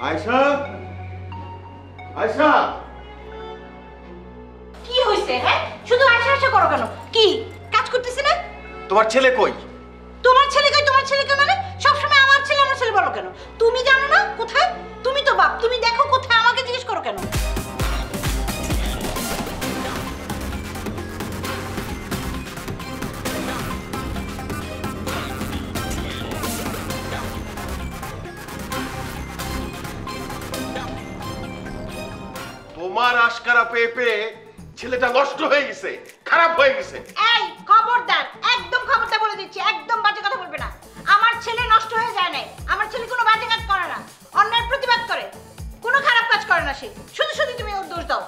আয়শা, আয়শা, কি হইছে? হ্যাঁ, শুধু আয়শা আয়শা করো কেন? কি কাজ করতেছ না? তোমার ছেলে কই? তোমার ছেলে কই? তোমার ছেলে কেন? মানে সবসময় আমার ছেলে বলো কেন? তুমি জানো না কোথায়? তুমি তো বাপ, তুমি দেখো কোথায়, আমাকে জিজ্ঞেস করো কেন? তোমার আশকারা পেয়ে পেয়ে ছেলেটা নষ্ট হয়ে গেছে, খারাপ হয়ে গেছে। এই খবরদার, একদম খবরদার বলে দিচ্ছি, একদম বাজে কথা বলবে না। আমার ছেলে নষ্ট হয়ে যায় না, আমার ছেলে কোনো বাজে কাজ করে না, অন্যায়ের প্রতিবাদ করে, কোনো খারাপ কাজ করে না সে। শুধু শুধু তুমি ওর দোষ দাও।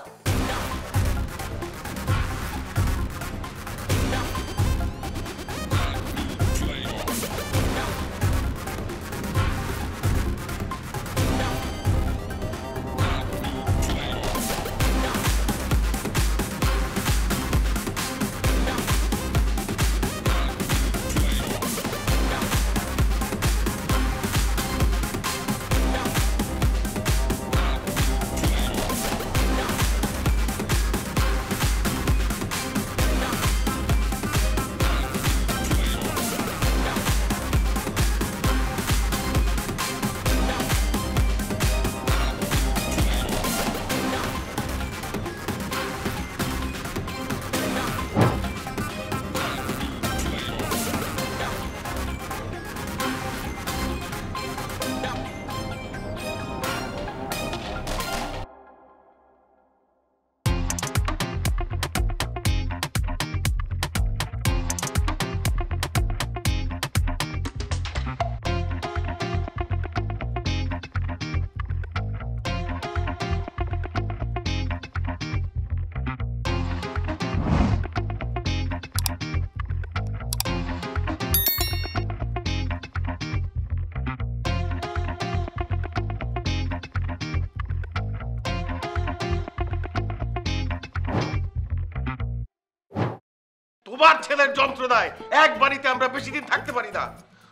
তোমার ছেলের যন্ত্রণায় এক বাড়িতে আমরা বেশি দিন থাকতে পারি না।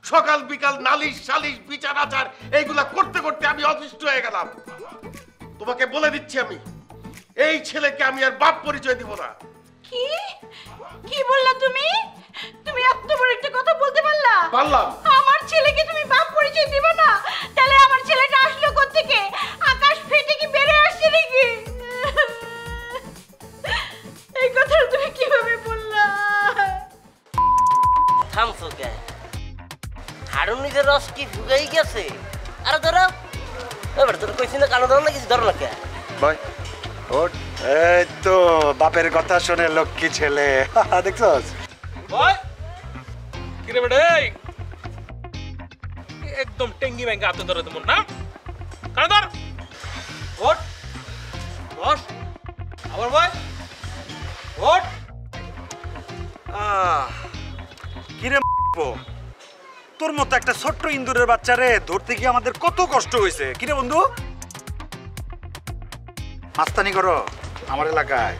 সকাল বিকাল নালিশ সালিশ বিচার আচার এইগুলা করতে করতে আমি অতিষ্ঠ হয়ে গেলাম। তোমাকে বলে দিচ্ছি, আমি এই ছেলেকে আমি আর বাপ পরিচয় দিব না। কি কি বললা তুমি? তুমি এত বড় একটা কথা বলতে পারলা? পারলাম। আমার ছেলেকে তুমি বাপ পরিচয় দিবে না? তাহলে আমার ছেলেটা আসলো কোথা থেকে? আকাশ ফেটে কি বেরিয়ে আসছে নাকি? এই কথা তুমি কিভাবে বললা? থামছো কে? হাড়ুর নিজের রস কি ফুগাই গেছে? আরে ধরো, এবার তোর কইছি না কালো ধরো না, কিছু ধরো না কে? ভাই ওঠ। এই তো বাপের কথা শুনে লক্ষ্মী ছেলে, দেখছস? ওই কিরে বেটা, এই একদম টেঙ্গি ব্যাংকে হাতে ধরে তোমার না কানে ধর। ওঠ বস, আবার ভাই ওঠ। কিরে তোর মতো একটা ছোট্ট ইন্দুরের বাচ্চারে ধরতে গিয়ে আমাদের কত কষ্ট হয়েছে। কিরে বন্ধু, মাস্তানি করো আমার এলাকায়?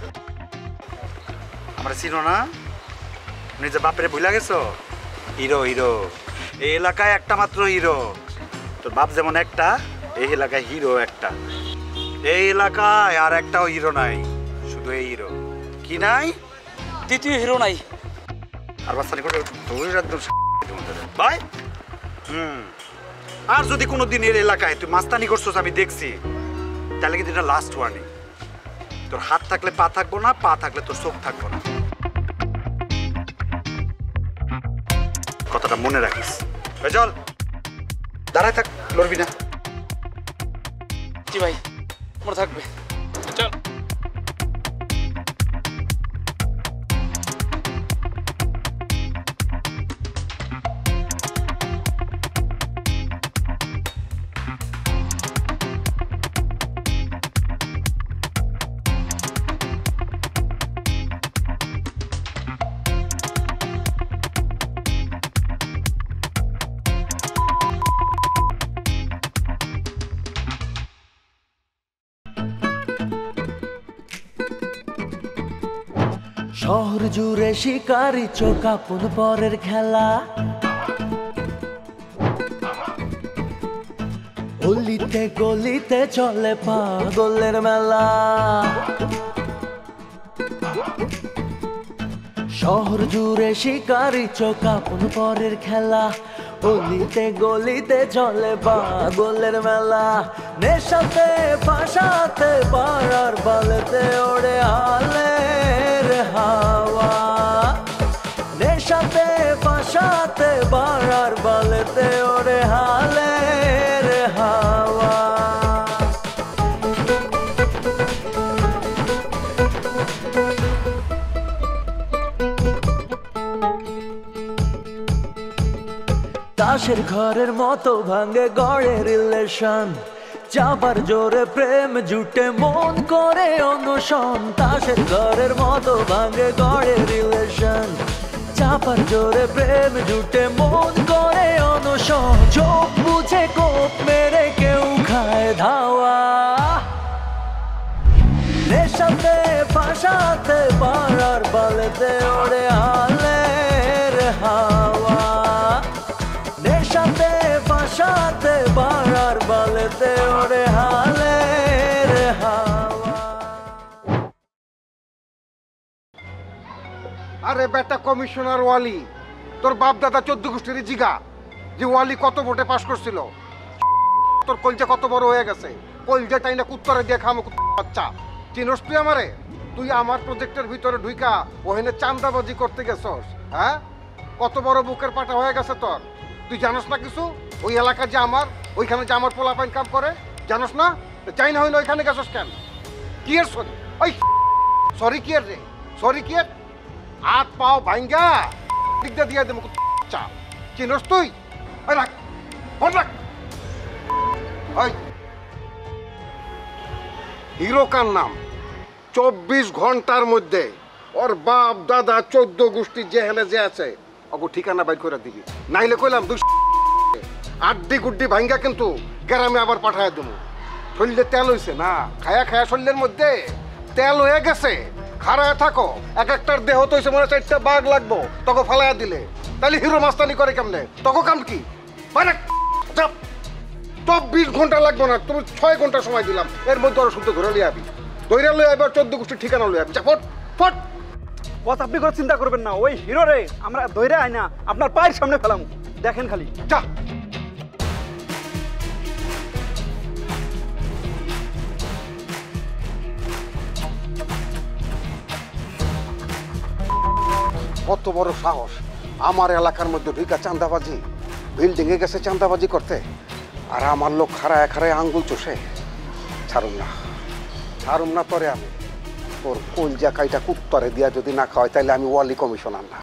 আমরা চিনো না? নিজে বাপরে ভুলা গেছো? হিরো হিরো, এই এলাকায় একটা মাত্র হিরো। তোর বাপ যেমন একটা, এই এলাকায় হিরো একটা। এই এলাকায় আর একটাও হিরো নাই, শুধু এই হিরো। কি নাই? দ্বিতীয় হিরো নাই। আর মাস্তানি করে একদম ভাই। আর যদি কোনোদিন এর এলাকায় তুই মাস্তানি করছিস আমি দেখছি, তাহলে কিন্তু এটা লাস্ট ওয়ার্নিং। তোর হাত থাকলে পা থাকবো না, পা থাকলে তোর চোখ থাকবো না। কথাটা মনে রাখিস। চল দাঁড়ায় থাক, লড়বি না। জি ভাই, মনে থাকবে। চল। শহর জুড়ে শিকারি চোখ আপন পরের খেলা, গলিতে গলিতে চলে পাগলের মেলা, শহর জুড়ে শিকারি চোখ আপন পরের খেলা, গলিতে গলিতে চলে পাগলের মেলা, নেশাতে ফাঁসাতে পাড়ার বালেতে ওড়ে হালের হাওয়া, নেশাতে ফাঁসাতে পাড়ার বালেতে ওড়ে হালের হাওয়া। তাসের ঘরের মতো ভাঙে গড়ে রিলেশন, চাপার জোরে প্রেম জুটে মন করে অনুসরণ, তাসের ঘরের মতো ভাঙে গড়ে রিলেশন, চাপার জোরে প্রেম জুটে মন করে অনুসরণ, চোখ বুঝে কোপ মেরে কেউ খায় ধাওয়া, নেশাতে ফাঁসাতে পাড়ার বালেতে ওড়ে হালের হাওয়া, নেশাতে ফাঁসাতে পাড়ার বালেতে ওড়ে হালের হাওয়া। আরে বেটা কমিশনার ওয়ালি, তোর বাপ দাদা 14 গোষ্ঠীর জিগা যে ওয়ালি কত ভোটে পাশ করছিল, তোর কলজা কত বড় হয়ে গেছে, কলজা তাই না কুত্তরে দিয়ে খামো বাচ্চা। চিনস তুই আমারে? তুই আমার প্রজেক্টের ভিতরে ঢুইকা ওখানে চান্দাবাজি করতে গেছস, হ্যাঁ? কত বড় বুকের পাটা হয়ে গেছে তোর, তুই জানোস না কিছু? ওই এলাকা যে আমার, ওইখানে যে আমার পোলা পাইন কাম করে, জানোস না? চাই না হইলে ওইখানে গেছস কেন? কি এর সরি? ওই সরি কি এর রে? সরি কি এর? হাত পাও ভাঙ্গা দিকটা দিয়ে দেবো চা। চিনস তুই? ওই রাখ, ফোন রাখ। ওই হিরো কার নাম 24 ঘন্টার মধ্যে ওর বাপ দাদা 14 গোষ্ঠী জেহেলে যে আছে ওকে ঠিকানা বাইর করে দিবি, নাইলে কইলাম 2 আড্ডি গুড্ডি ভাঙ্গা কিন্তু গ্রামে আবার পাঠায় দেবো। শরীরে তেল হইছে না, খায়া খায়া শরীরের মধ্যে তেল হয়ে গেছে, খাড়ায় থাকো, এক একটার দেহ তো হইছে মনে 4টা বাঘ লাগবো, তোকে ফালাইয়া দিলে তাহলে হিরো মাস্তানি করে কেমনে? তোকে কাম কি? 24 ঘন্টা লাগবো না, তুমি 6 ঘন্টা সময় দিলাম, এর মধ্যে ওরা শুদ্ধ ধরে লিয়ে আবি, ধরে লয়ে আবার 14 গোষ্ঠীর ঠিকানা লয়ে আবি। ফট ফট। বস আপনি কোনো চিন্তা করবেন না, ওই হিরো রে আমরা ধরে আয় না আপনার পায়ের সামনে ফেলাম, দেখেন খালি যা। কত বড় সাহস আমার এলাকার মধ্যে ঢুকা চাঁদাবাজি, বিল্ডিং এ গেছে চাঁদাবাজি করতে, আর আমার লোক খাড়ায় খাড়ায় আঙ্গুল চষে। ছাড়ুম না, ছাড়ুম না তরে আমি। তোর কলজা কাইটা কুত্তরে দিয়া যদি না খাওয়াই তাহলে আমি ওয়ালি কমিশনার না।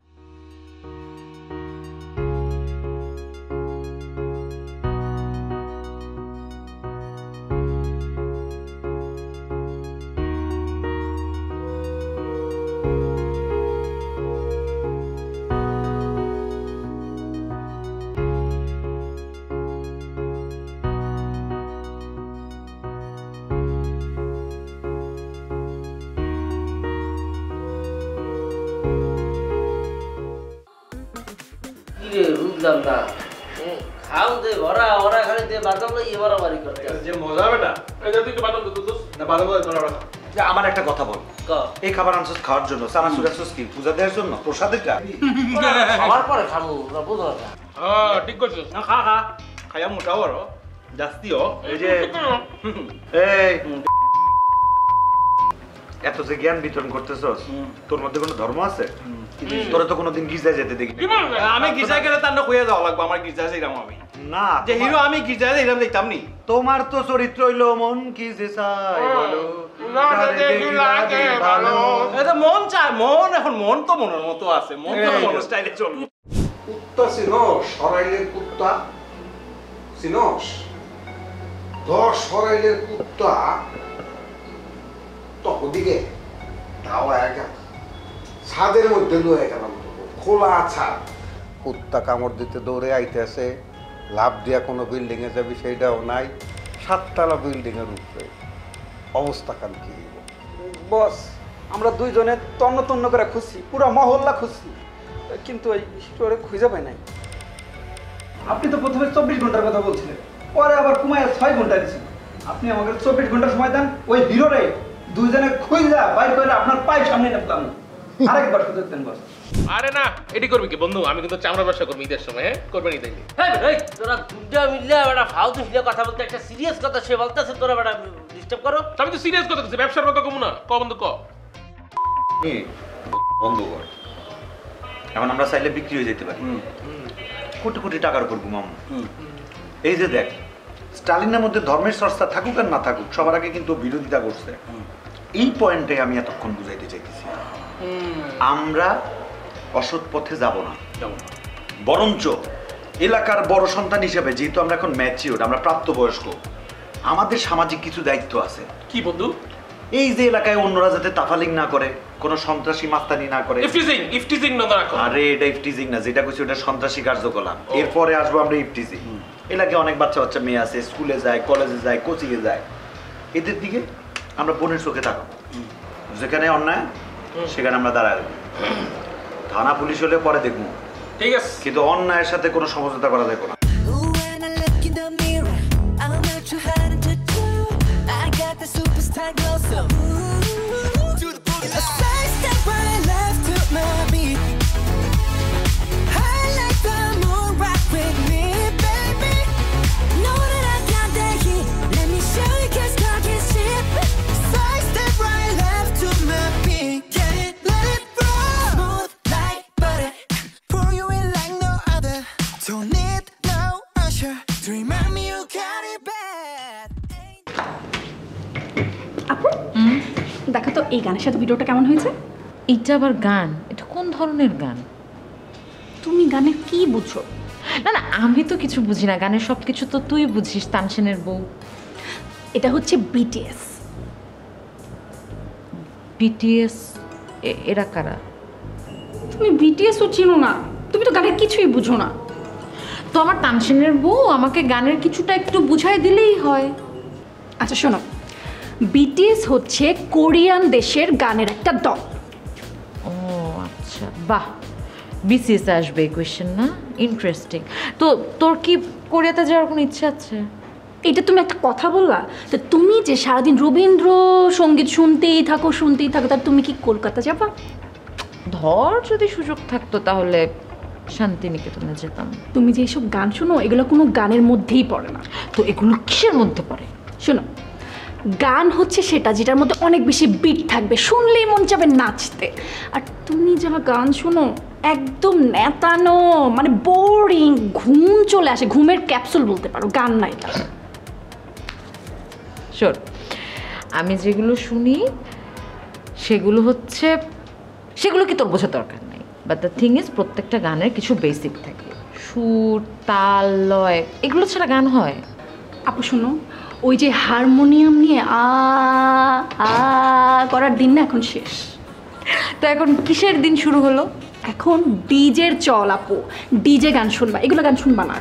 বুঝলাম না, খাও দে ভরা ওরা খালি দিয়ে বাদাম লই এবার বাড়ি করতে যে মজা বেটা, এই যে তুই একটু বাদাম দে তো না, বাদাম দে তোরা রাখ। যে আমার একটা কথা বল, এই খাবার আনছিস খাওয়ার জন্য, চানাচুর আনছিস কি পূজা দেওয়ার জন্য, প্রসাদ এটা? খাওয়ার পরে খাবো না, বুঝো না? হ্যাঁ ঠিক করছিস, না খা খা, খাইয়া মোটাও আরো জাস্তিও। এই যে এই এত যে জ্ঞান বিতরণ করতেছস, তোর মধ্যে কোনো ধর্ম আছে? তোরা তো কোনোদিন গির্জায় যেতে দেখি আমি গির্জায় গেলে তার হইয়া যাওয়া লাগবো, আমার গির্জায় যাইলাম আমি না। যে হিরো আমি গির্জায় যাইলাম দেখতাম নি। তোমার তো চরিত্র হইলো মন কি যে চাই বলো, যারে দেখি লাগে ভালো। এটা মন চায়, মন এখন মন তো মনের মতো আছে, মন তো মনের স্টাইলে চলবে। কুত্তা চিনস? সরাইলের কুত্তা চিনস? 10 সরাইলের কুত্তা তো ওদিকে ধাওয়া গেল, ছাদের মধ্যে লয়ে গেলাম, খোলা ছাদ, কুত্তা কামড় দিতে দৌড়ে আইতেছে, লাভ দিয়া কোনো বিল্ডিং এ যাবি সেইটাও নাই, 7 তলা বিল্ডিং এর উপরে, অবস্থা কাল কি? বস আমরা দুইজনে তন্ন তন্ন করে খুঁজছি, পুরো মহল্লা খুঁজছি, কিন্তু ওই হিরোরে খুঁজে পাই নাই। আপনি তো প্রথমে 24 ঘন্টার কথা বলছিলেন, পরে আবার কমায় 6 ঘন্টা দিছি। আপনি আমাকে 24 ঘন্টা সময় দেন, ওই হিরোরে দুইজনে খুঁজা বাইর করে আপনার পায়ের সামনে নামলাম। আরেকবার সুযোগ দেন বস। আরে না, এটি করবি কি বন্ধু? আমি কিন্তু চামড়া ব্যবসা করবো ঈদের সময়, হ্যাঁ? করবেন ঈদ আইলে। এই তোরা দুটা মিললে বেটা ফালতু হিলে কথা বলতে, একটা সিরিয়াস কথা সে বলতেছে, তোরা বেটা ডিস্টার্ব করো। আমি তো সিরিয়াস কথা বলছি, ব্যবসার কথা কমু না। ক বন্ধু ক। বন্ধ কর। এখন আমরা চাইলে বিক্রি হয়ে যেতে পারি কোটি কোটি টাকার উপর ঘুমামো। এই যে দেখ, স্টালিনের মধ্যে ধর্মের চর্চা থাকুক আর না থাকুক, সবার আগে কিন্তু বিরোধিতা করছে। এই পয়েন্টে আমি এতক্ষণ বুঝাইতে চাইতেছি, আমরা অসৎ পথে যাব না, বরঞ্চ এলাকার বড় সন্তান হিসেবে, যেহেতু আমরা এখন ম্যাচিওর, আমরা প্রাপ্তবয়স্ক, আমাদের সামাজিক কিছু দায়িত্ব আছে। কি বন্ধু? এই যে এলাকায় অন্যরা যাতে তাফালিং না করে, কোনো সন্ত্রাসী মাস্তানি না করে। ইফটিজিং না রাখো। আরে এটা ইফটিজিং না, যেটা কইছি ওটা সন্ত্রাসী কার্যকলাপ। এরপরে আসবো আমরা ইফটিজিং। এলাকায় অনেক বাচ্চা বাচ্চা মেয়ে আছে, স্কুলে যায়, কলেজে যায়, কোচিংয়ে যায়, এদের দিকে আমরা বোনের চোখে তাকাবো। যেখানে অন্যায় সেখানে আমরা দাঁড়াবো। থানা পুলিশ হলে পরে দেখবো, ঠিক আছে, কিন্তু অন্যায়ের সাথে কোনো সমঝোতা করা যাবে না। দেখো তো এই গানের সাথে ভিডিওটা কেমন হয়েছে? এটা আবার গান? এটা কোন ধরনের গান? তুমি গানের কি বুঝো? না না, আমি তো কিছু বুঝি না গানের, সব কিছু তো তুই বুঝিস, তানসেনের বউ। এটা হচ্ছে বিটিএস। বিটিএস? এরা কারা? তুমি বিটিএসও চিনো না? তুমি তো গানের কিছুই বুঝো না। তো আমার তানসেনের বউ আমাকে গানের কিছুটা একটু বুঝাই দিলেই হয়। আচ্ছা শোনো, বিটিএস হচ্ছে কোরিয়ান দেশের গানের একটা দল। ও আচ্ছা, বাহ, বিসিএস আসবে এই কোয়েশ্চেন না? ইন্টারেস্টিং। তো তোর কি কোরিয়াতে যাওয়ার কোনো ইচ্ছা আছে? এটা তুমি একটা কথা বললা? তো তুমি যে সারাদিন রবীন্দ্র সঙ্গীত শুনতেই থাকো তার তুমি কি কলকাতা যাবা? ধর যদি সুযোগ থাকতো তাহলে শান্তিনিকেতনে যেতাম। তুমি যে এসব গান শোনো এগুলো কোনো গানের মধ্যেই পড়ে না। তো এগুলো কিসের মধ্যে পড়ে? শোনো, গান হচ্ছে সেটা যেটার মধ্যে অনেক বেশি বিট থাকবে, শুনলেই মন চাবে নাচতে। আর তুমি যা গান শোনো একদম নেতানো, মানে বোরিং, ঘুম চলে আসে, ঘুমের ক্যাপসুল বলতে পারো, গান না এটা। শোন, আমি যেগুলো শুনি সেগুলো হচ্ছে, সেগুলো কি তোর বোঝার দরকার নাই, বাট দ্য থিং ইজ প্রত্যেকটা গানের কিছু বেসিক থাকে, সুর, তাল, লয়, এগুলো ছাড়া গান হয়? আপু শোনো, ওই যে হারমোনিয়াম নিয়ে আ আ করার দিন না এখন শেষ। তো এখন কিসের দিন শুরু হলো? এখন ডিজের চল আপু, ডিজে গান শুনবা, এগুলো গান শুনবা না।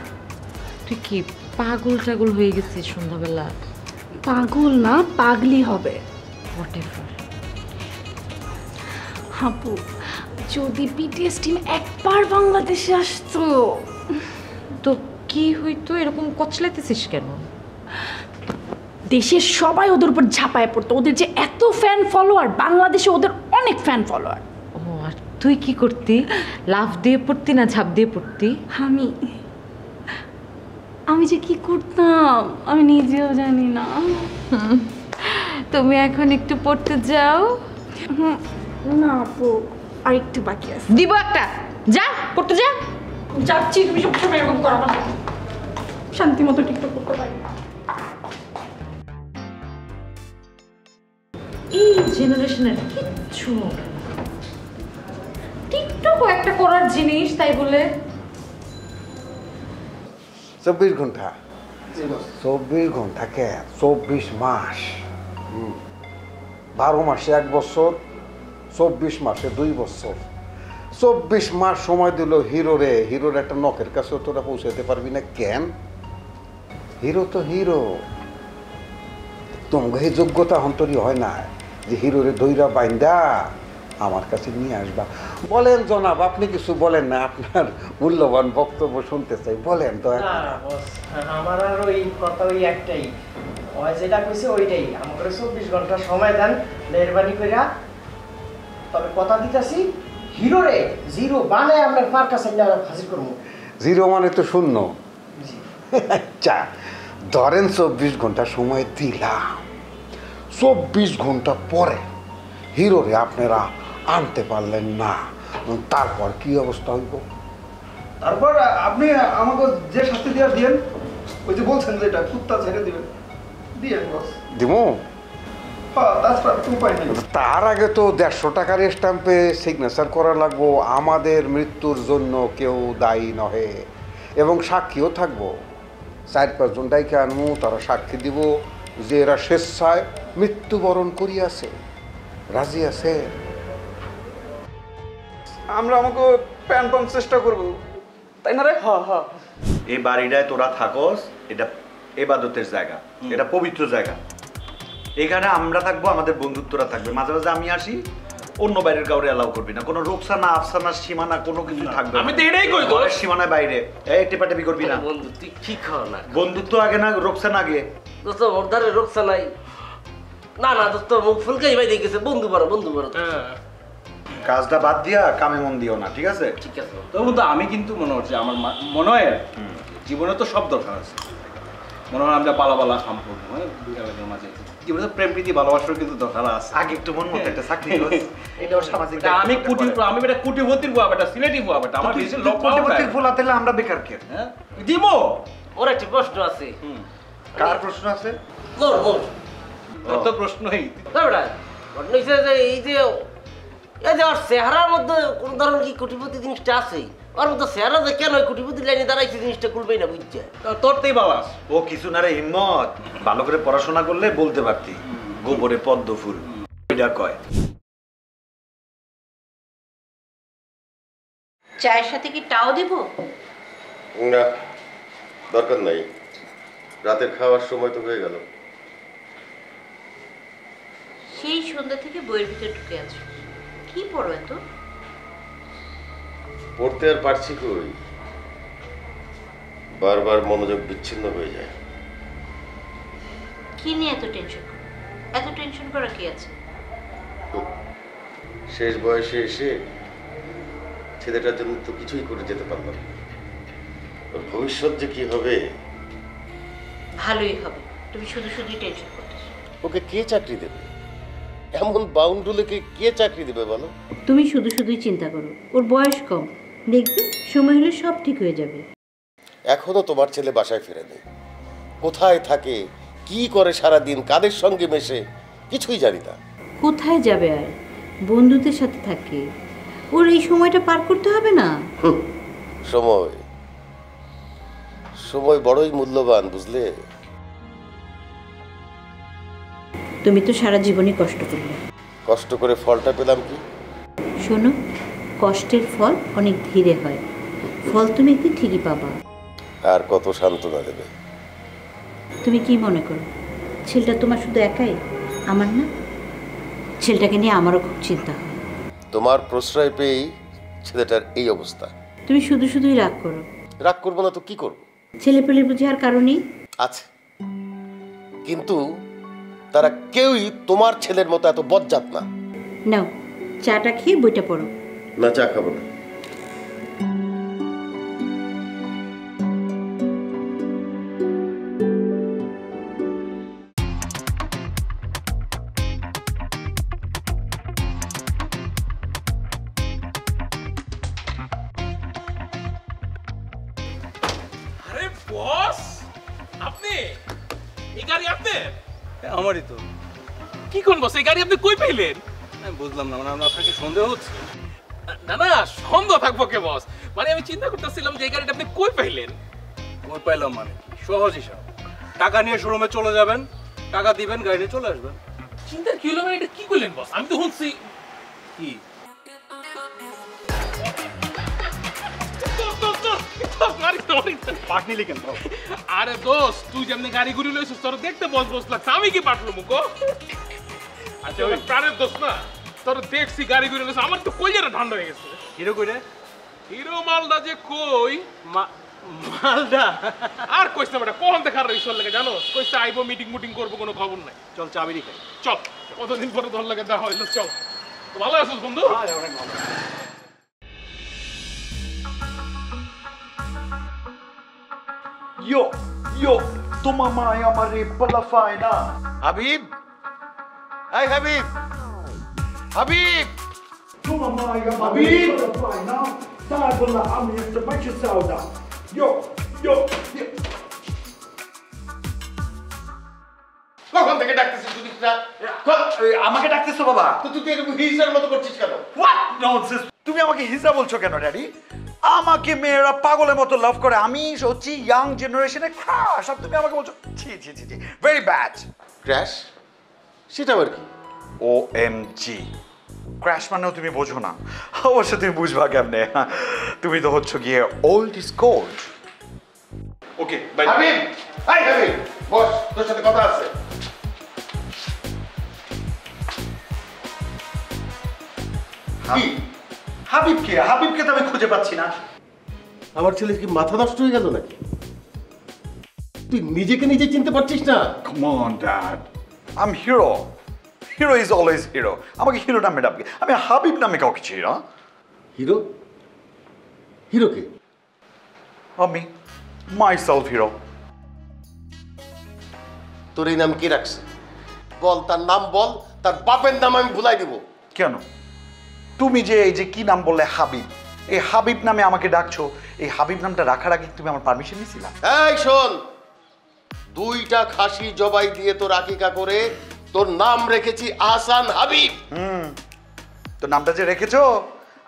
তুই কি পাগল টাগল হয়ে গেছিস সন্ধ্যাবেলা? পাগল না, পাগলি হবে। হোয়াটএভার। আপু যদি বিটিএস টিম একবার বাংলাদেশে আসতো। তো কি হইতো? এরকম কচলাইতেছিস কেন? দেশের সবাই ওদের উপর ঝাঁপায় পড়তো, ওদের যে এত ফ্যান ফলোয়ার, বাংলাদেশে ওদের অনেক ফ্যান ফলোয়ার। ও, আর তুই কি করতি? লাফ দিয়ে পড়তি না ঝাঁপ দিয়ে পড়তি? আমি যে কি করতাম আমি নিজেও জানি না। তুমি এখন একটু পড়তে যাও। না আপু, আর একটু বাকি আছে। দিব একটা, যা পড়তে যা। যাচ্ছি, তুমি সবসময় এরকম করো না, শান্তি মতো টিকটক করতে পারি। এই জেনারেশনের কিচ্ছু টিকটক একটা করার জিনিস, তাই বলে 24 ঘন্টা 24 ঘন্টা কে 24 মাস, 12 মাসে 1 বছর, 24 মাসে 2 বছর, 24 মাস সময় দিল হিরোরে। হিরোর একটা নখের কাছে তোরা পৌঁছাতে পারবি না কেন? হিরো তো হিরো, তোমাকে এই যোগ্যতা অন্তরই হয় না যে হিরোরে দইরা বাইন্দা আমার কাছে নিয়ে আসবা। বলেন জনাব, আপনি কিছু বলেন না, আপনার মূল্যবান বক্তব্য শুনতে চাই, বলেন দয়া করে। না বস, আমার আর ওই কথা ওই একটাই, ওই যেটা কইছে ওইটাই, আমাকে 24 ঘন্টা সময় দেন মেহরবানি কইরা। তবে কথা দিতেছি, হিরোরে জিরো বানায় আমরা পার কাছে হাজির করবো। জিরো মানে তো শূন্য। আচ্ছা ধরেন 24 ঘন্টা সময় দিলাম, 24 ঘন্টা পরে হিরোরে আপনারা আনতে পারলেন না, তারপর কি অবস্থা হইব? তারপর আপনি আমাকে যে শাস্তি দিয়ে দিয়েন, ওই যে বলছেন যে এটা কুত্তা ছেড়ে দিবেন, দিয়েন বস। দিমু? হ্যাঁ, তাছাড়া তো উপায় নেই। তার আগে তো 150 টাকার স্ট্যাম্পে সিগনেচার করা লাগবো, আমাদের মৃত্যুর জন্য কেউ দায়ী নহে, এবং সাক্ষীও থাকবো। 4-5 জন ডাইকে আনবো, তারা সাক্ষী দিব যে এরা স্বেচ্ছায় মৃত্যুবরণ করিয়াছে। রাজি আছে? আমরা আমাকে প্যান পাম্প চেষ্টা করবো, তাই না রে? হ্যাঁ হ্যাঁ, এই বাড়িটায় তোরা থাকস, এটা ইবাদতের জায়গা, এটা পবিত্র জায়গা। এখানে আমরা থাকবো, আমাদের বন্ধুত্বরা থাকবে, মাঝে মাঝে আমি আসি, অন্য বাইরের কাউরে অ্যালাউ করবি না, কোনো রোকসানা আফসানা সীমানা কোনো কিছু থাকবে না। আমি তো এটাই কই, ঘরের সীমানায় বাইরে এই টেপাটেপি করবি না। বন্ধু তুই কি খাও না, বন্ধুত্ব আগে না রোকসানা আগে। দোস্ত ওর ধারে রোকসা নাই। না না দোস্ত, মুখ ফুলকাই ভাই দেখেছে, বন্ধু বড় বন্ধু বড়। কাজটা বাদ দিয়া কামে মন দিও না, ঠিক আছে? ঠিক আছে। তো বন্ধু, আমি কিন্তু মনে হচ্ছে আমার মনে হয় জীবনে তো সব দরকার আছে। মনে হয় আমরা পালাপালা সম্পর্ক, বিকালের মাঝে জীবনে তো প্রেম প্রীতি ভালোবাসার কিন্তু দরকার আছে। আগে একটু মন মতো একটা চাকরি কর, এটাও সামাজিক। আমি বেটা কুটিপতির বুয়া বেটা, সিলেটি বুয়া বেটা, আমার বেশি লোক কোটিপতির ফুলা তেলে আমরা বেকার কে? হ্যাঁ দিমো। ওর একটা প্রশ্ন আছে। কার প্রশ্ন আছে? মোর মোর কত প্রশ্নই বেটা ঘটনা হইছে যে এই যে ওর চেহারার মধ্যে কোন ধরনের কি কোটিপতি জিনিসটা আছে, ওর মধ্যে চেহারা যে কেন কোটিপতি লাইনে দাঁড়াইছে জিনিসটা খুলবেই না, বুঝছে? তোরতেই বালাস। ও কিছু না রে হিম্মত, ভালো করে পড়াশোনা করলে বলতে পারতি গোবরে পদ্ম ফুল, এটা কয়। চায়ের সাথে কি টাও দিব? না দরকার নাই, রাতের খাওয়ার সময় তো হয়ে গেল। সেই সন্ধ্যা থেকে বইয়ের ভিতরে ঢুকে আছো, কি পড়ো এত? পড়তে আর পারছি কই, বারবার মনোযোগ বিচ্ছিন্ন হয়ে যায়। কি নিয়ে এত টেনশন করো? এত টেনশন করা কি আছে? শেষ বয়সে এসে ছেলেটার জন্য তো কিছুই করে যেতে পারলাম না, ওর ভবিষ্যৎ যে কি হবে। ভালোই হবে, তুমি শুধু শুধুই টেনশন করতেছো। ওকে কে চাকরি দেবে? এমন বাউন্ডুলেকে কে চাকরি দেবে বলো? তুমি শুধু শুধুই চিন্তা করো, ওর বয়স কম, দেখবে সময় হলে সব ঠিক হয়ে যাবে। এখনো তোমার ছেলে বাসায় ফেরেনি, কোথায় থাকে, কি করে সারা দিন, কাদের সঙ্গে মেশে, কিছুই জানি না। কোথায় যাবে আর, বন্ধুদের সাথে থাকে, ওর এই সময়টা পার করতে হবে না? সময় সময় বড়ই মূল্যবান, বুঝলে? তুমি তো সারা জীবনই কষ্ট করলে, কষ্ট করে ফলটা পেলাম কি? শোনো, কষ্টের ফল অনেক ধীরে হয়, ফল তুমি একদিন ঠিকই পাবা। আর কত সান্ত্বনা দেবে? তুমি কি মনে করো ছেলেটা তোমার শুধু একাই? আমার না, ছেলেটাকে নিয়ে আমারও খুব চিন্তা হয়। তোমার প্রশ্রয় পেয়েই ছেলেটার এই অবস্থা। তুমি শুধু শুধুই রাগ করো। রাগ করবো না তো কি করবো? ছেলে পেলে বুঝে আর কারণেই আছে, কিন্তু তারা কেউই তোমার ছেলের মতো এত বজ্জাত না। নাও চাটা খেয়ে বইটা পড়ো। না, চা খাবো না। আরে বস, আপনি এই গাড়ি আপনার? আমারই তো। কি কোন বস, এই গাড়ি আপনি কই পেলেন? আমি বুঝলাম না, মানে আপনাকে সন্দেহ হচ্ছে? না না, সন্দেহ থাকবো কে বস, মানে আমি চিন্তা করতেছিলাম যে এই গাড়িটা আপনি কই পাইলেন। ওই পাইলাম মানে সহজ হিসাব, টাকা নিয়ে শোরুমে চলে যাবেন, টাকা দিবেন, গাড়ি নিয়ে চলে আসবেন। চিন্তা কি হলো, এটা কি করলেন বস? আমি তো শুনছি কি পাটনি লিখেন? আরে দোস্ত, তুই যেমনি গাড়ি ঘুরি লইছিস তোর দেখতে বস বস লাগছে, আমি কি পাঠলো মুখো? আচ্ছা ওই প্রাণের দোস্ত না, তো তোর দেখছি গাড়ি করে গেছে, আমার তো কইয়াটা ঠান্ডা হয়ে গেছে। হিরো কইরে? হিরো মালদা যে কই মালদা আর কইছ না বেটা, কখন দেখার রইছর লাগে জানো? কইছে আইবো মিটিং মুটিং করবো, কোনো খবর নাই। চল চাবিরি খাই। চল, কতদিন পরে তোর লাগে দেখা হইলো, চল। তো ভালো আছিস বন্ধু? অনেক ভালো। Yo, tu mamá llamaré por la faena. Habib, এই Habib, Habib, Tu mamá llamaré por la faena. Dai por la amiga de Manchester Sauda. Yo. কখন থেকে ডাকতেছিস তুই না? আমাকে ডাকতেছো বাবা? তো তুই এরকম হিংসার মতো করছিস কেন? What nonsense! তুমি আমাকে হিসা বলছো কেন ড্যাডি? আমাকে মেয়েরা পাগলের মতো লাভ করে, আমি হচ্ছি ইয়াং জেনারেশনের ক্রাশ, আর তুমি আমাকে বলছো ছি ভেরি ব্যাড। ক্র্যাশ? সেটা আবার কি? OMG, ক্র্যাশ মানেও তুমি বোঝো না? অবশ্য তুমি বুঝবা কেমনে, তুমি তো হচ্ছ গিয়ে ওল্ড ইজ গোল্ড। ওকে হাবিব, এই হাবিব, বস, তোর সাথে কথা আছে। কি? হাবিবকে তো আমি খুঁজে পাচ্ছি না। আমার ছেলের কি মাথা নষ্ট হয়ে গেল নাকি? তুই নিজেকে নিজে চিনতে পারছিস না? Come on, Dad. I'm hero. Hero is always hero. আমাকে হিরো নামে ডাকবে, আমি হাবিব নামে কাউকে চিনি না। হিরো? হিরো কে? আমি myself hero. তোর এই নাম কে রাখছে? বল, তার নাম বল, তার বাপের নাম আমি ভুলাই দিব। কেন? তুমি যে এই যে কি নাম বললে হাবিব, এই হাবিব নামে আমাকে ডাকছো, এই হাবিব নামটা রাখার আগে তুমি আমার পারমিশন নিয়েছিলা? এই শোন, 2টা খাসি জবাই দিয়ে তোর আকিকা করে তোর নাম রেখেছি আহসান হাবিব। তো নামটা যে রেখেছো,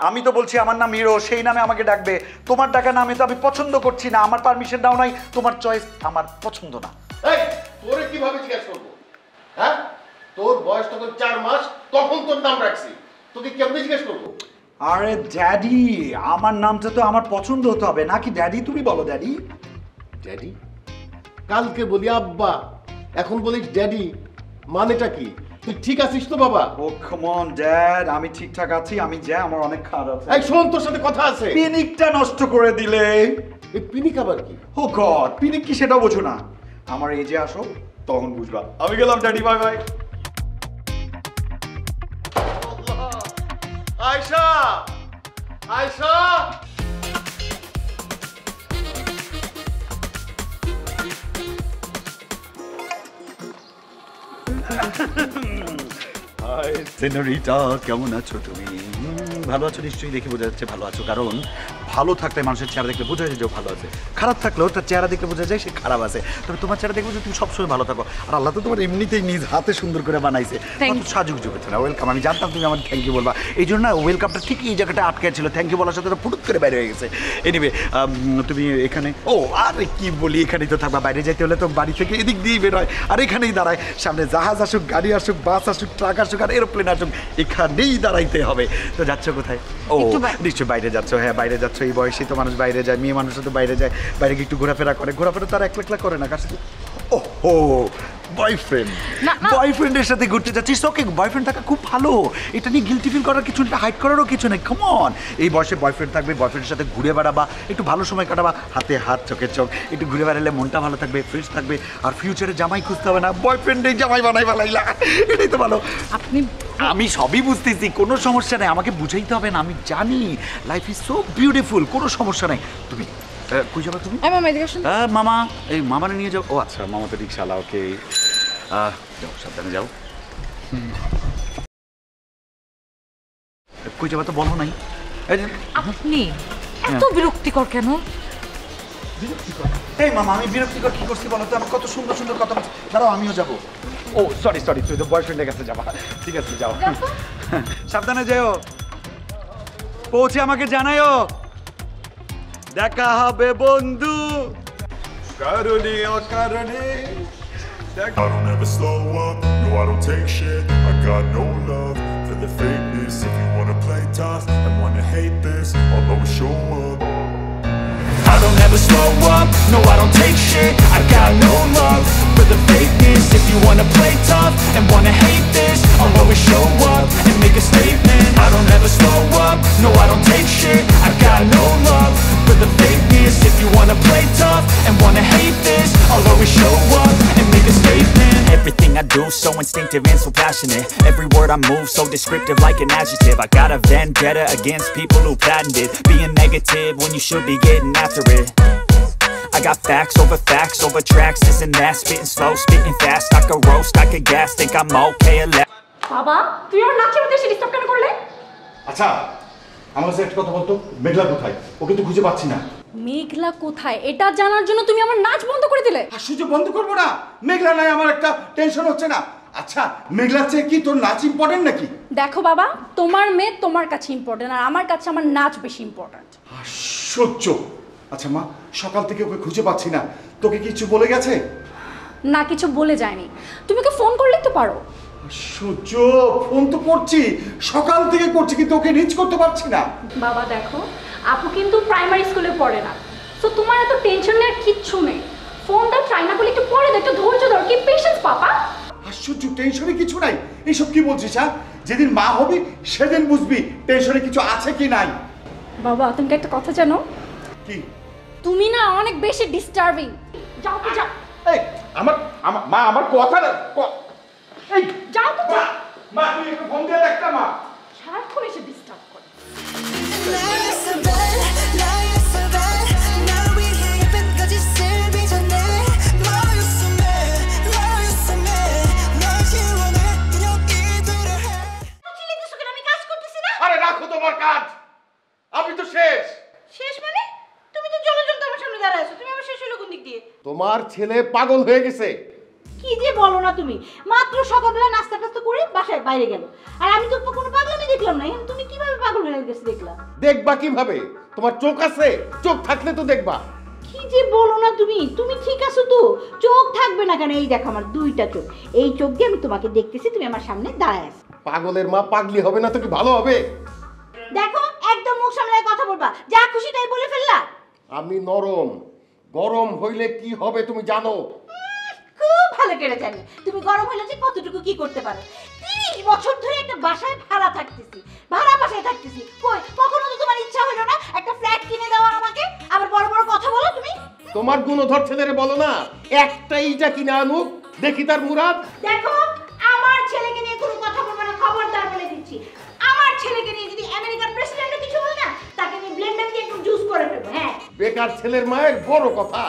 আমি তো বলছি আমার নাম হিরো, সেই নামে আমাকে ডাকবে। তোমার ডাকা নামে তো আমি পছন্দ করছি না, আমার পারমিশন দাও নাই, তোমার চয়েস আমার পছন্দ না। এই তোরে কিভাবে জিজ্ঞেস করবো? হ্যাঁ, তোর বয়স তখন 4 মাস, তখন তোর নাম রাখছি, তোকে কেমনে জিজ্ঞেস করবো? আরে ড্যাডি, আমার নামটা তো আমার পছন্দ হতে হবে নাকি? ড্যাডি তুমি বলো। ড্যাডি? ড্যাডি? কালকে বলি আব্বা, এখন বলিস ড্যাডি, মানেটা কি? তুই ঠিক আছিস তো বাবা? ও কাম অন ড্যাড, আমি ঠিকঠাক আছি, আমি যা, আমার অনেক খারাপ আছে। এই শোন, তোর সাথে কথা আছে। পিনিকটা নষ্ট করে দিলে। এই পিনিক আবার কি? ও গড, পিনিক কি সেটাও বোঝো না? আমার এই যে আসো, তখন বুঝবা। আমি গেলাম daddy, bye bye. Ayesha, Ayesha, hi senorita, কেমন আছো তুমি? ভালো আছো নিশ্চয়ই, দেখে বোঝা যাচ্ছে ভালো আছো, কারণ ভালো থাকলে মানুষের চেহারা দেখলে বোঝা যায় যে ভালো আছে, খারাপ থাকলেও তার চেহারা দেখলে বোঝা যায় সে খারাপ আছে। তবে তোমার চেহারা দেখবো যে তুমি সবসময় ভালো থাকো, আর আল্লাহ তো তোমার এমনিতেই নিজ হাতে সুন্দর করে বানাইছে, সাজুগুজু করছে না। ওয়েলকাম, আমি জানতাম তুমি আমার থ্যাংক ইউ বলবা, এই জন্য ওয়েলকামটা ঠিক এই জায়গাটা আটকে ছিল, থ্যাংক ইউ বলার সাথে ফুটুক করে বাইরে হয়ে গেছে। এনিওয়ে, তুমি এখানে, ও আরে কি বলি, এখানেই তো থাকবা, বাইরে যেতে হলে তো বাড়ি থেকে এদিক দিয়েই বের হয়, আর এখানেই দাঁড়ায়, সামনে জাহাজ আসুক, গাড়ি আসুক, বাস আসুক, ট্রাক আসুক, আর এরোপ্লেন আসুক, এখানেই দাঁড়াইতে হবে। তো যাচ্ছ কোথায়? ও নিশ্চয়ই বাইরে যাচ্ছ। হ্যাঁ বাইরে যাচ্ছ, এই বয়সেই তো মানুষ বাইরে যায়, মেয়ে মানুষও তো বাইরে যায়, বাইরে গিয়ে একটু ঘোরাফেরা করে, ঘোরাফেরা তার একলা করে না, কার সাথে? ওহো, বয়ফ্রেন্ড, বয়ফ্রেন্ডের সাথে ঘুরতে যাচ্ছিস, ওকে, বয়ফ্রেন্ড থাকা খুব ভালো, এটা নিয়ে গিলটি ফিল করার কিছু নেই, হাইড করারও কিছু নেই। কাম অন, এই বয়সে বয়ফ্রেন্ড থাকবে, বয়ফ্রেন্ডের সাথে ঘুরে বেড়াবা, একটু ভালো সময় কাটাবা, হাতে হাত চোখে চোখ, একটু ঘুরে বেড়ালে মনটা ভালো থাকবে, ফ্রেশ থাকবে, আর ফিউচারে জামাই খুঁজতে হবে না, বয়ফ্রেন্ডেই জামাই বানাই বানাইলা, এটাই তো ভালো। আমি সবই বুঝতেছি, কোনো সমস্যা নেই, আমাকে বুঝাইতে হবে না, আমি জানি লাইফ ইজ সো বিউটিফুল, কোনো সমস্যা নেই। তুমি কই যাবা তুমি? মামা, এই মামারে নিয়ে যাও। ও আচ্ছা, মামা তো রিক্সাওয়ালা, ওকে, যাও সাবধানে যাও। কই যাবা তো বলো নাই। আপনি এত বিরক্তিকর কেন? বিরক্তিকর? এই মামা, আমি বিরক্তিকর কি করছি বলো তো? আমার কত সুন্দর সুন্দর কথা বলছি, দাঁড়াও আমিও যাবো। ও সরি, তুই তো বয়ফ্রেন্ডের কাছে যাবা, ঠিক আছে যাও, সাবধানে যেও, পৌঁছে আমাকে জানাইও, দেখা হবে বন্ধু, কারণে অকারণে। I don't ever slow up, no I don't take shit. I got no love for the fakeness. If you wanna play tough and wanna hate this, I'll always show up. I don't ever slow up, no I don't take shit. I got no love for the fakeness. this. If you wanna play tough and wanna hate this, I'll always show up and make a statement. I don't ever slow up, no I don't take shit. I got no love for the fakeness. If you wanna play tough and wanna hate this, I'll always show up and make a statement. Everything I do so instinctive and so passionate. Every word I move so descriptive like an adjective. I got a vendetta against people who patented being negative when you should be getting after it. I got facts over tracks, this and that. Spitting slow, spitting fast. I could roast, I could gas. Think I'm okay at last. বাবা তুই আর নাচের মধ্যে এসে disturb কেন করলে? আচ্ছা আমার কাছে একটা কথা বলতো, মেঘলা কোথায়? ওকে তো খুঁজে পাচ্ছি না। মেঘলা কোথায় এটা জানার জন্য তুমি আমার নাচ বন্ধ করে দিলে? সুযোগ বন্ধ করবো না, মেঘলা নাই আমার একটা টেনশন হচ্ছে না। আচ্ছা মেঘলার চেয়ে কি তোর নাচ ইম্পর্টেন্ট নাকি? দেখো বাবা, তোমার মেয়ে তোমার কাছে ইম্পর্টেন্ট, আর আমার কাছে আমার নাচ বেশি ইম্পর্টেন্ট। সহ্য। আচ্ছা মা, সকাল থেকে ওকে খুঁজে পাচ্ছি না, তোকে কিছু বলে গেছে? না, কিছু বলে যায়নি। তুমি ওকে ফোন করলেই তো পারো। সূর্য, ফোন তো করছি, সকাল থেকে করছি, কিন্তু ওকে রিচ করতে পারছি না। বাবা দেখো, আপু কিন্তু প্রাইমারি স্কুলে পড়ে না, তো তোমার এত টেনশন নেওয়ার কিচ্ছু নেই। ফোনটা ট্রাই না করলে একটু পরে দাও, একটু ধৈর্য ধর, কি পেশেন্স পাপা। আশ্চর্য, টেনশনে কিছু নাই। এইসব কি বলছিস? হ্যাঁ, যেদিন মা হবি সেদিন বুঝবি টেনশনে কিছু আছে কি নাই। বাবা তুমি একটা কথা জানো? কি? তুমি না অনেক বেশি ডিস্টার্বিং। যাও তো যাও। এই আমার মা, আমার কথা এই যাও তো মা, মা তুই একটু ফোন দিয়ে দেখ না মা। সারাক্ষণ এসে ডিস্টার্ব করে। আরে রাখো তোমার কাজ, আমি তো শেষ। শেষ মানে? তুমি তো জলজন্ত আমার সামনে দাঁড়ায় আছো, তুমি আমার শেষ হলো কোন দিক দিয়ে? তোমার ছেলে পাগল হয়ে গেছে। কি যে বলো না তুমি, মাত্র সকালবেলা নাস্তা টাস্তা করে বাসায় বাইরে গেল, আর আমি তো কোনো পাগলামি দেখলাম না। এখন তুমি কিভাবে পাগল হয়ে গেছে দেখলাম? দেখবা কিভাবে? তোমার চোখ আছে, চোখ থাকলে তো দেখবা। কি যে বলো না তুমি, তুমি ঠিক আছো তো? চোখ থাকবে না কেন? এই দেখো আমার দুইটা চোখ, এই চোখ দিয়ে আমি তোমাকে দেখতেছি, তুমি আমার সামনে দাঁড়ায় আছো। পাগলের মা পাগলি হবে না তো কি ভালো হবে? দেখো একদম মুখ সামলায় কথা বলবা, যা খুশি তাই বলে ফেললা। আমি নরম, গরম হইলে কি হবে তুমি জানো? খুব ভালো করে জানি তুমি গরম হলে যে কতটুকু কি করতে পারো। 30 বছর ধরে একটা বাসায় ভাড়া থাকতেছি, ভাড়া বাসায় থাকতেছি, কই কখনো তো তোমার ইচ্ছা হলো না একটা ফ্ল্যাট কিনে দেওয়ার আমাকে? আবার বড় বড় কথা বলো তুমি। তোমার গুণধর ছেলেরে বলো না একটা ইটা কিনে আনুক, দেখি তার মুরাদ। দেখো আমার ছেলেকে নিয়ে কোনো কথা বলবে না, খবরদার বলে দিচ্ছি। আমার ছেলেকে নিয়ে যদি আমেরিকার প্রেসিডেন্ট কিছু বলে না, তাকে নিয়ে ব্লেন্ডার দিয়ে একটু জুস করে ফেলবো। হ্যাঁ, বেকার ছেলের মায়ের বড় কথা।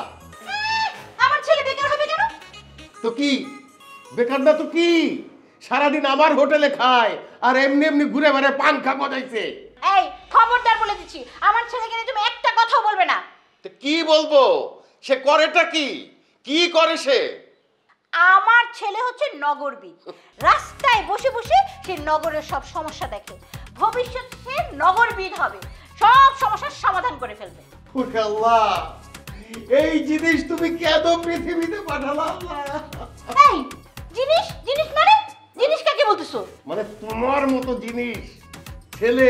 আমার ছেলে বেকার হবে কেন? তো কি বেকার না তো কি? সারাদিন আমার হোটেলে খায় আর এমনি এমনি ঘুরে বেড়ে পাংখা গজাইছে। এই খবরদার বলে দিচ্ছি, আমার ছেলেকে নিয়ে তুমি একটা কথাও বলবে না। তো কি বলবো? সে করেটা কি? কি করে সে? আমার ছেলে হচ্ছে নগরবিদ, রাস্তায় বসে বসে সে নগরের সব সমস্যা দেখে। ভবিষ্যতে সে নগরবিদ হবে, সব সমস্যার সমাধান করে ফেলবে। ওরে আল্লাহ, এই জিনিস তুমি কেন পৃথিবীতে পাঠালা? এই জিনিস, জিনিস মানে? জিনিস কাকে বলতেছো? মানে তোমার মতো জিনিস ছেলে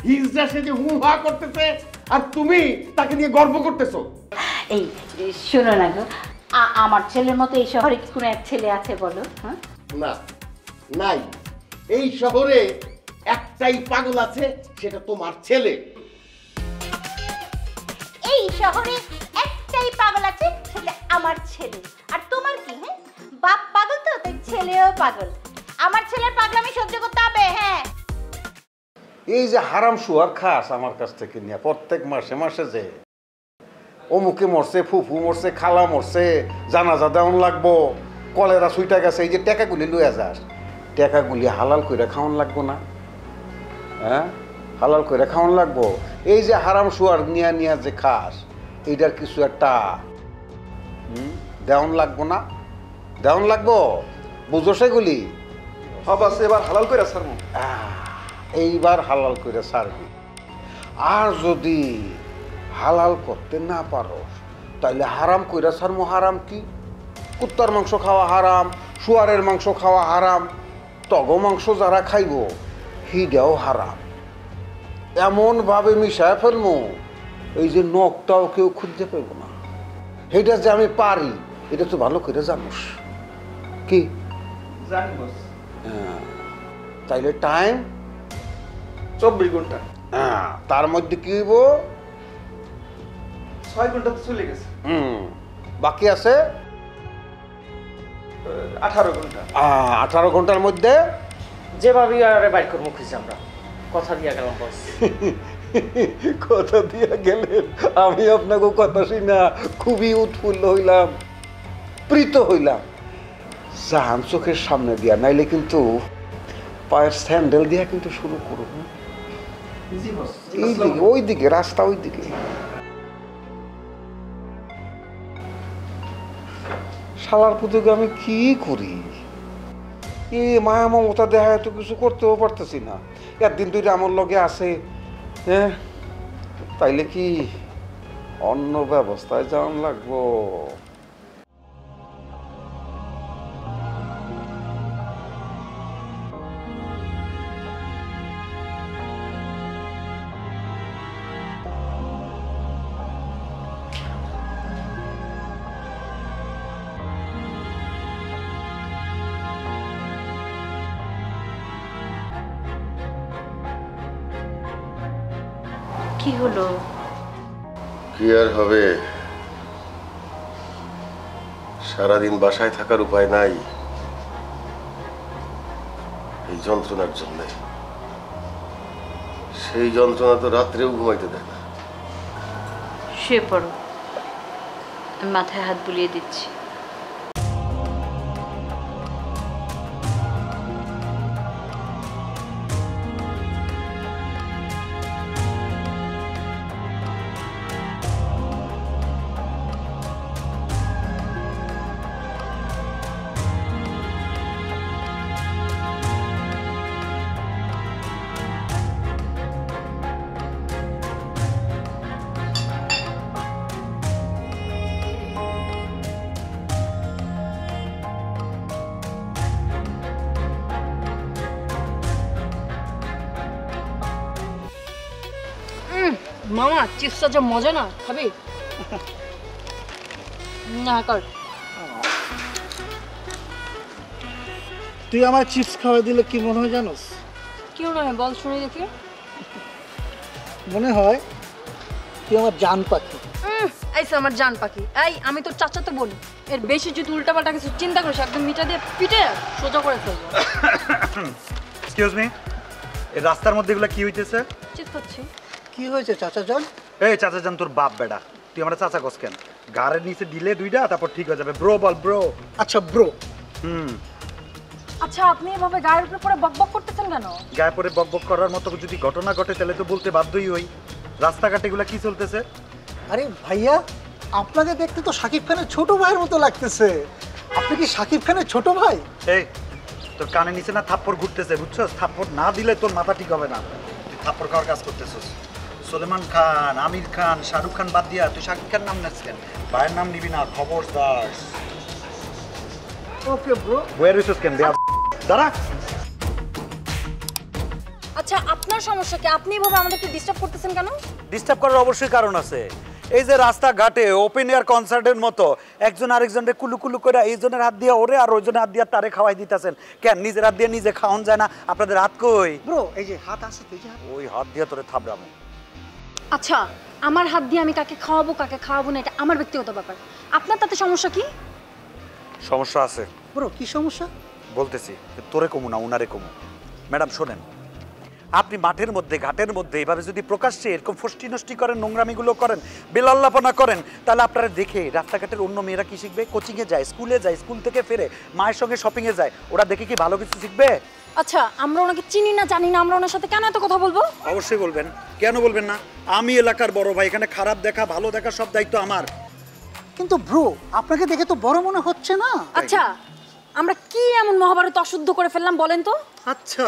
হিজড়া সেজে হু হা করতেছে আর তুমি তাকে নিয়ে গর্ব করতেছো। এই শোনো না গো, আমার ছেলের মতো এই শহরে কি কোনো এক ছেলে আছে বলো? হ্যাঁ না, নাই। এই শহরে একটাই পাগল আছে, সেটা তোমার ছেলে। এই শহরে একটাই পাগল আছে, সেটা আমার ছেলে। আর তোমার কি? হ্যাঁ, বাপ পাগল তো, তাই ছেলেও পাগল। আমার ছেলের পাগলামি সহ্য করতে হবে। হ্যাঁ, এই যে হারাম শুয়ার খাস আমার কাছ থেকে নিয়ে প্রত্যেক মাসে মাসে যে অমুকে মরছে, ফুফু মরছে, খালা মরছে, জানাজা দেওয়ান লাগবো, কলেরা সুইটা গেছে, এই যে টাকাগুলি লইয়া যাস, টাকাগুলি হালাল কইরা খাওয়ান লাগবো না? হ্যাঁ, হালাল কইরা খাওয়ান লাগবো। এই যে হারাম শুয়ার নিয়া নিয়া যে খাস, এইটার কিছু একটা দেওয়ান লাগবো না? দেওয়ান লাগবো, বুঝো সেগুলি? বাস এবার হালাল কইরা ছাড়বো। এইবার হালাল করে ছাড়বি। আর যদি হালাল করতে না পারো তাহলে হারাম কইরা ছাড়বো। হারাম কি? কুত্তার মাংস খাওয়া হারাম, শুয়ারের মাংস খাওয়া হারাম, তগো মাংস যারা খাইব হিটাও হারাম। এমনভাবে মিশায় ফেলবো এই যে নখটাও কেউ খুঁজতে পাইব না। সেইটা যে আমি পারি এটা তো ভালো করে জানোস। কি জানি বস। তাইলে টাইম 24 ঘন্টা। তার মধ্যে কি হইব 6 ঘন্টা তো চলে গেছে। বাকি আছে 18 ঘন্টা। 18 ঘন্টার মধ্যে যেভাবে আরে বাইর করবো খুঁজছি আমরা, কথা দিয়া গেলাম বস। কথা দিয়া গেলেন, আমি আপনাকে কথা শুনা খুবই উৎফুল্ল হইলাম, প্রীত হইলাম। জাহান চোখের সামনে দিয়া, নাইলে কিন্তু পায়ের স্যান্ডেল দিয়া কিন্তু শুরু করব। এইদিকে, ওই দিকে রাস্তা, ওই দিকে। শালার পুতুকে আমি কি করি? এই মায়া মমতা দেখা এত কিছু করতেও পারতেছি না। একদিন দুই আমার লগে আছে, হ্যাঁ, তাইলে কি অন্য ব্যবস্থায় যাওয়ান লাগবো? কি হলো? কি আর হবে, সারাদিন বাসায় থাকার উপায় নাই এই যন্ত্রণার জন্য। সেই যন্ত্রণা তো রাত্রেও ঘুমাইতে দেয় না। শুয়ে পড়ো, আমি মাথায় হাত বুলিয়ে দিচ্ছি। মামা চিপসটা যা মজা না, খাবি? না কর। তুই আমার চিপস খাওয়া দিলে কি মনে হয় জানোস? কি মনে হয় বল শুনে দেখি। মনে হয় তুই আমার জান পাখি। আইসা আমার জান পাখি। এই আমি তোর চাচাতো বোন, এর বেশি যদি উল্টাপাল্টা কিছু চিন্তা করিস একদম মিটা দিয়ে পিটে সোজা করে ফেলবো। এক্সকিউজ মি, এই রাস্তার মধ্যে এগুলা কি হইতেছে? চিৎ করছি। কি হয়েছে চাচা জান? এই চাচা জান তোর বাপ বেটা, তুই আমার চাচা কস কেন? গাড়ির নিচে দিলে দুইটা, তারপর ঠিক হয়ে যাবে। ব্রো বল ব্রো। আচ্ছা ব্রো। আচ্ছা আপনি এভাবে গায়ের উপরে পরে বকবক করতেছেন কেন? গায়ে পরে বকবক করার মতো যদি ঘটনা ঘটে তাহলে তো বলতে বাধ্যই হই। রাস্তাঘাটে এগুলা কি চলতেছে? আরে ভাইয়া, আপনাকে দেখতে তো শাকিব খানের ছোট ভাইয়ের মতো লাগতেছে। আপনি কি শাকিব খানের ছোট ভাই? এই তোর কানে নিচে না থাপ্পড় ঘুরতেছে, বুঝছস? থাপ্পড় না দিলে তোর মাথা ঠিক হবে না। তুই থাপ্পড় খাওয়ার কাজ করতেছস। সলমান খান, আমির খান, শাহরুখ খান বাদ দিয়া তুই শাকিব খান নাম নিস কেন? ভাইয়ের নাম নিবি না, খবরদার। Okay bro. ওয়ার ইজ কেন দাঁড়া। আচ্ছা আপনার সমস্যা কি? আপনি এভাবে আমাদেরকে ডিস্টার্ব করতেছেন কেন? ডিস্টার্ব করার অবশ্যই কারণ আছে। এই যে রাস্তাঘাটে ওপেন এয়ার কনসার্টের মতো একজন আরেকজনের কুলু কুলু করে এইজনের হাত দিয়ে ওরে আর ওইজনের হাত দিয়ে তারে খাওয়াই দিতেছেন কেন? নিজের হাত দিয়ে নিজে খাওয়ান যায় না? আপনাদের হাত কই? ব্রো এই যে হাত আছে তো, ওই হাত দিয়ে তোরে থাবড়ামো। আচ্ছা আমার হাত দিয়ে আমি কাকে খাওয়াবো কাকে খাওয়াবো না এটা আমার ব্যক্তিগত ব্যাপার। আপনার তাতে সমস্যা কি? সমস্যা আছে। ব্রো কি সমস্যা? বলতেছি, তোরে কমু না উনারে কমু। ম্যাডাম শোনেন, আপনি মাঠের মধ্যে ঘাটের মধ্যে এভাবে যদি প্রকাশ্যে এরকম ফষ্টি নষ্টি করেন, নোংরামিগুলো করেন, বেলাল্লাপনা করেন, তাহলে আপনারা দেখে রাস্তাঘাটের অন্য মেয়েরা কি শিখবে? কোচিংয়ে যায়, স্কুলে যায়, স্কুল থেকে ফেরে মায়ের সঙ্গে শপিংয়ে যায়, ওরা দেখে কি ভালো কিছু শিখবে? আচ্ছা আমরা ওনাকে চিনি না জানি না, আমরা ওনার সাথে কেন এত কথা বলবো? অবশ্যই বলবেন, কেন বলবেন না? আমি এলাকার বড় ভাই, এখানে খারাপ দেখা ভালো দেখা সব দায়িত্ব আমার। কিন্তু ব্রো আপনাকে দেখে তো বড় মনে হচ্ছে না। আচ্ছা আমরা কি এমন মহাভারত অশুদ্ধ করে ফেললাম বলেন তো? আচ্ছা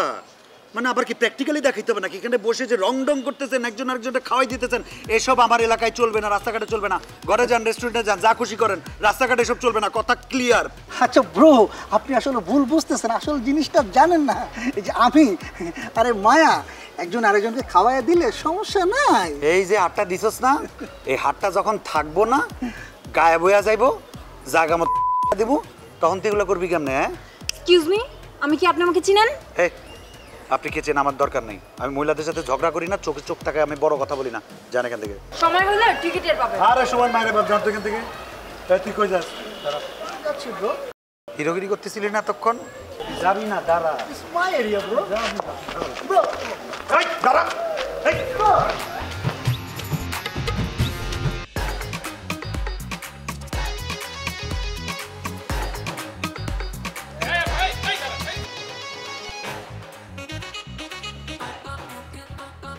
মানে আবার কি প্র্যাকটিক্যালি দেখাইতে হবে নাকি? এখানে বসে যে রং ডং করতেছেন, একজন আরেকজনকে খাওয়াই দিতেছেন, এসব আমার এলাকায় চলবে না, রাস্তাঘাটে চলবে না। ঘরে যান, রেস্টুরেন্টে যান, যা খুশি করেন, রাস্তাঘাটে এসব চলবে না। কথা ক্লিয়ার? আচ্ছা ব্রো আপনি আসলে ভুল বুঝতেছেন, আসলে জিনিসটা জানেন না। এই যে আমি আরে মায়া একজন আরেকজনকে খাওয়াই দিলে সমস্যা নাই। এই যে হাতটা দিছস না, এই হাতটা যখন থাকবো না গায়েব হইয়া যাইবো, জায়গা মতো দিব, তখন তুই এগুলো করবি কেমনে? হ্যাঁ, এক্সকিউজ মি, আমি কি আপনি আমাকে চিনেন? এই আপনি কে চেন আমার দরকার নেই। আমি মহিলাদের সাথে ঝগড়া করি না, চোখে চোখ থাকে, আমি বড় কথা বলি না। জান এখান থেকে। সময় হলে টিকেটের পাবে। আরে সময় মাইরে বাপ, জান তো এখান থেকে। তুই কই যাস? যাচ্ছি ব্রো। হিরোগিরি করতেছিলি না তখন? যাবি না, দাঁড়া। It's my area bro. Bro এই দাঁড়া। এই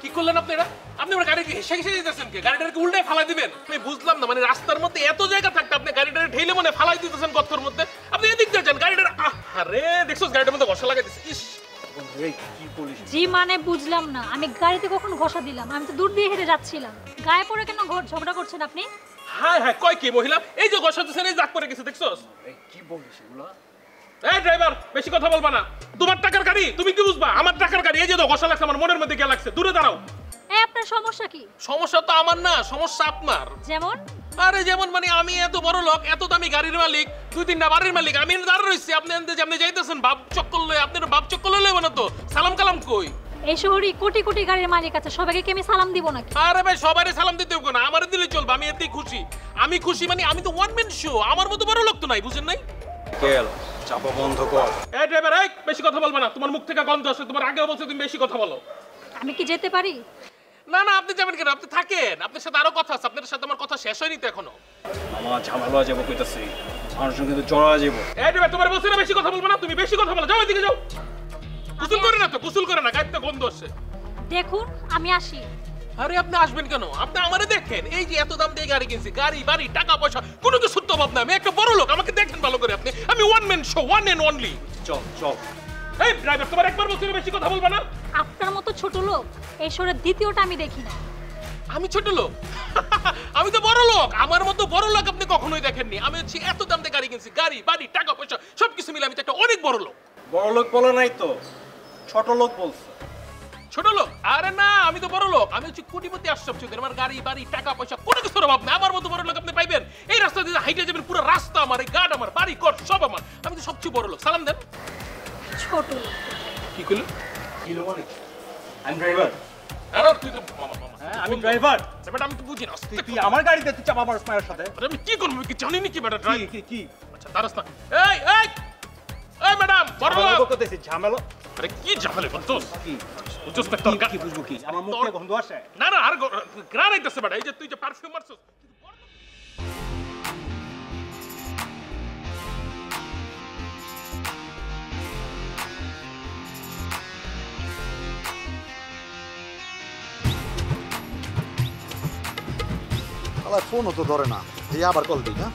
কি করলেন আপনারা? আপনি আমার গাড়িকে হেসে হেসে দিতেছেন কে? গাড়িটাকে উল্টায় ফালাই দিবেন? আমি বুঝলাম না, মানে রাস্তার মধ্যে এত জায়গা থাকতে আপনি গাড়িটাকে ঠেলে মনে ফালাই দিতেছেন গর্তের মধ্যে। আপনি এদিক দিয়ে যান, গাড়িটার আরে দেখছস গাড়িটার মধ্যে ঘষা লাগাই দিছে। ইস এই কি বলিস? জি মানে বুঝলাম না, আমি গাড়িতে কখন ঘষা দিলাম? আমি তো দূর দিয়ে হেঁটে যাচ্ছিলাম। গায়ে পড়ে কেন ঝগড়া করছেন আপনি? হায় হায়, কয় কি মহিলা? এই যে ঘষা দিছেন, এই দাগ পড়ে গেছে দেখছস? এই কি বলিস এগুলো? এই ড্রাইভার, বেশি কথা বলবা না। তোমার টাকার গাড়ি, তুমি কি বুঝবা? আমার টাকার গাড়ি, এই যে তো ঘষা লাগছে আমার মনের মধ্যে, কে লাগছে? দূরে দাঁড়াও। এই আপনার সমস্যা কি? সমস্যা তো আমার না, সমস্যা আপনার। যেমন? আরে যেমন মানে আমি এত বড় লোক, এত দামি গাড়ির মালিক, 2-3টা বাড়ির মালিক, আমি দাঁড়া রইছি, আপনি আপনি যাইতেছেন বাপ চক্কর লয়ে। আপনার বাপ চক্কর লয়ে না তো, সালাম কালাম কই? এই শহরে কোটি কোটি গাড়ির মালিক আছে, সবাইকে কি আমি সালাম দিব নাকি? আরে ভাই, সবারই সালাম দিতে হবে না, আমারে দিলে চলবে। আমি এতেই খুশি। আমি খুশি মানে আমি তো ওয়ান ম্যান শো, আমার মতো বড় লোক তো নাই, বুঝেন নাই? কেল চাপা বন্ধ কর। এই ড্রাইভার, এই বেশি কথা বলবা না। তোমার মুখ থেকে গন্ধ আসে, তোমার আগেও বলছো তুমি বেশি কথা বলো। আমি কি যেতে পারি? না না, আপনি যাবেন কেন? আপনি থাকেন, আপনার সাথে আরো কথা আছে। আপনার সাথে আমার কথা শেষ হয়নি তো এখনো। মামা ঝামেলা যাব কইতাছি, মানুষজন কিন্তু জড়া যাব। এই ড্রাইভার, তোমার বলছি না বেশি কথা বলবো না, তুমি বেশি কথা বলো। যাও এদিকে যাও। গোসল করে না তো, গোসল করে না, গাড়িতে গন্ধ আসে। দেখুন আমি আসি। আরে আপনি আসবেন কেন? আপনি আমারে দেখেন, এই যে এত দাম দিয়ে গাড়ি কিনছি, গাড়ি বাড়ি টাকা পয়সা কোনো কিছুর তো অভাব নাই। আমি একটা বড় লোক, আমাকে দেখেন ভালো করে আপনি। আমি one man show, one and only. চল চল। এই ড্রাইভার, তোমার একবার বলছি না বেশি কথা বলবা না। আপনার মতো ছোট লোক এই শহরের দ্বিতীয়টা আমি দেখি না। আমি ছোট লোক? আমি তো বড় লোক। আমার মতো বড় লোক আপনি কখনোই দেখেননি। আমি হচ্ছে এত দাম দিয়ে গাড়ি কিনছি, গাড়ি বাড়ি টাকা পয়সা সবকিছু মিলে আমি তো একটা অনেক বড় লোক। বড় লোক বলে নাই তো, ছোট লোক বলছে। ছোট লোক? আরে না, আমি তো বড় লোক। আমি হচ্ছে কোটিপতি আশরাফ চৌধুরী। আমার গাড়ি বাড়ি টাকা পয়সা কোনো কিছুর অভাব নেই। আমার মতো বড় লোক আপনি পাইবেন? এই রাস্তা দিয়ে হাইটে যাবেন, পুরো রাস্তা আমার, এই গার্ড আমার, বাড়ি ঘর সব আমার। আমি তো সবচেয়ে বড় লোক। সালাম দেন। ছোট লোক? কি কইলো? কিলো মানে আমি ড্রাইভার। আরে তুই তো হ্যাঁ আমি ড্রাইভার। ব্যাটা আমি তো বুঝি না। তুই আমার গাড়িতে তুই চাপা মারছ মায়ের সাথে। আরে আমি কি করব? কি জানি না কি ব্যাটা ড্রাইভ কি? আচ্ছা দাঁড়াস না। এই এই এই ম্যাডাম, বড় লোক করতেছিস ঝামেলা। আরে কি ঝামেলা করছস? কি বুঝছস না তোর কি বুঝবো কি? আমার মুখ থেকে গন্ধ আসে। না না, আর গ্রান আইতাছে ব্যাটা। এই যে তুই যে পারফিউম মারছস। আবার ফোনও তো ধরে না, এই আবার কল দিই। হ্যাঁ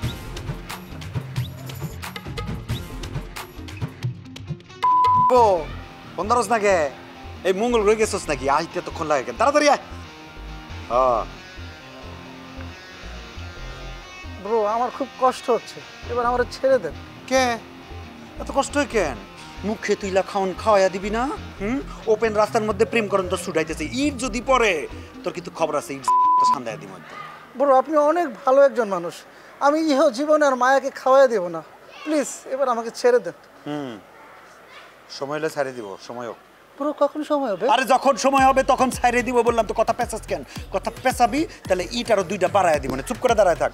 ও ফোন ধরস না কে? এই মঙ্গল রয়ে গেছস নাকি? আইতে তখন লাগে কেন? তাড়াতাড়ি আয়। ব্রো আমার খুব কষ্ট হচ্ছে, এবার আমার ছেড়ে দেন। কে এত কষ্ট হয় কেন? মুখে তুইলা খাওন খাওয়াইয়া দিবি না? ওপেন রাস্তার মধ্যে প্রেম করন তো ছুটাইতেছে, ইট যদি পড়ে তোর কিন্তু খবর আছে, ইট সান্দাইয়া দিই মধ্যে। ব্রো আপনি অনেক ভালো একজন মানুষ, আমি ইহ জীবনে আর মায়াকে খাওয়াই দেব না, প্লিজ এবার আমাকে ছেড়ে দেন। সময় হলে ছাড়ে দিব, সময় হোক। ব্রো কখন সময় হবে? আরে যখন সময় হবে তখন ছাড়ে দিব বললাম তো। কথা পেঁচাস কেন? কথা পেঁচাবি তাহলে ইট আরো 2টা বাড়াইয়া দিব, মানে চুপ করে দাঁড়ায় থাক।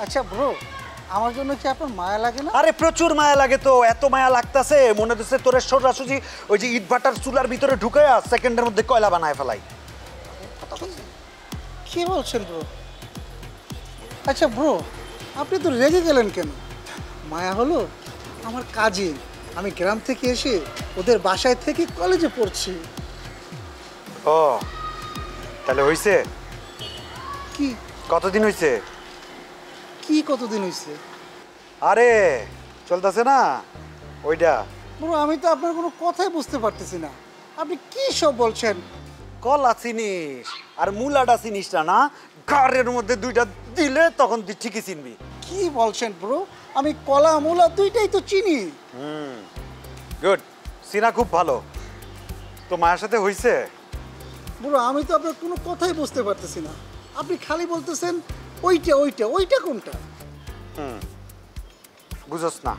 আচ্ছা ব্রো আমার জন্য কি আপনার মায়া লাগে না? আরে প্রচুর মায়া লাগে তো, এত মায়া লাগতাছে মনে হচ্ছে তোরে সোজাসুজি ওই যে ইট ভাটার চুলার ভিতরে ঢুকায়া সেকেন্ডের মধ্যে কয়লা বানায় ফেলাই। কি বলছেন ব্রো? আচ্ছা ব্রো আপনি তো রেগে গেলেন কেন? মায়া হলো আমার কাজিন, আমি গ্রাম থেকে এসে ওদের বাসায় থেকে কলেজে পড়ছি। ও তাহলে হইছে? কি কতদিন হইছে? কি কতদিন হইছে? আরে চলতেছে না ওইটা। ব্রো আমি তো আপনার কোনো কথাই বুঝতে পারতেছি না, আপনি কি সব বলছেন? কলা চিনিস আর মূলাটা চিনিস না? ঘরের মধ্যে 2টা দিলে তখন তুই ঠিকই চিনবি। কি বলছেন ব্রো? আমি কলা মূলা 2টাই তো চিনি। গুড, চিনা খুব ভালো। তো মায়ের সাথে হইছে? ব্রো আমি তো আপনার কোনো কথাই বুঝতে পারতেছি না, আপনি খালি বলতেছেন ওইটা ওইটা। ওইটা কোনটা? বুঝছ না,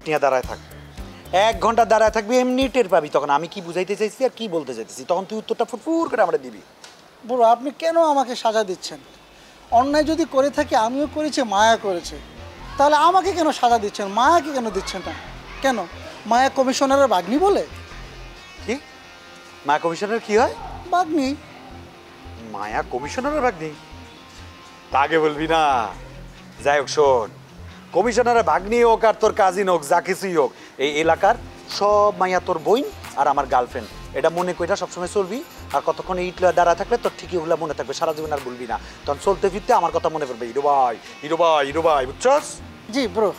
নিয়ে দাঁড়ায় থাক, 1 ঘন্টা দাঁড়ায় থাকবি, এমনি টের পাবি তখন আমি কি বুঝাইতে চাইছি আর কি বলতে চাইতেছি, তখন তুই উত্তরটা ফুটফুট করে আমরা দিবি। বুড়ো আপনি কেন আমাকে সাজা দিচ্ছেন? অন্যায় যদি করে থাকি, আমিও করেছি, মায়া করেছে, তাহলে আমাকে কেন সাজা দিচ্ছেন? মায়াকে কেন দিচ্ছেন না? কেন মায়া কমিশনারের বাগ্নি বলে? কি মায়া কমিশনার কি হয়? বাগ্নি। মায়া কমিশনারের ভাগ্নি? তা আগে বলবি না। যাই হোক শোন, কমিশনারের ভাগ্নি হোক আর তোর কাজিন হোক, যা কিছুই হোক, এই এলাকার সব মাইয়া তোর বোন আর আমার গার্লফ্রেন্ড, এটা মনে কইরা সবসময় চলবি। আর কতক্ষণ ইটলা দাঁড়া থাকলে তোর ঠিকই ওগুলা মনে থাকবে, সারা জীবন আর বলবি না, তখন চলতে ফিরতে আমার কথা মনে পড়বে, হিরো ভাই হিরো ভাই হিরো ভাই, বুঝছস? জি ব্রো।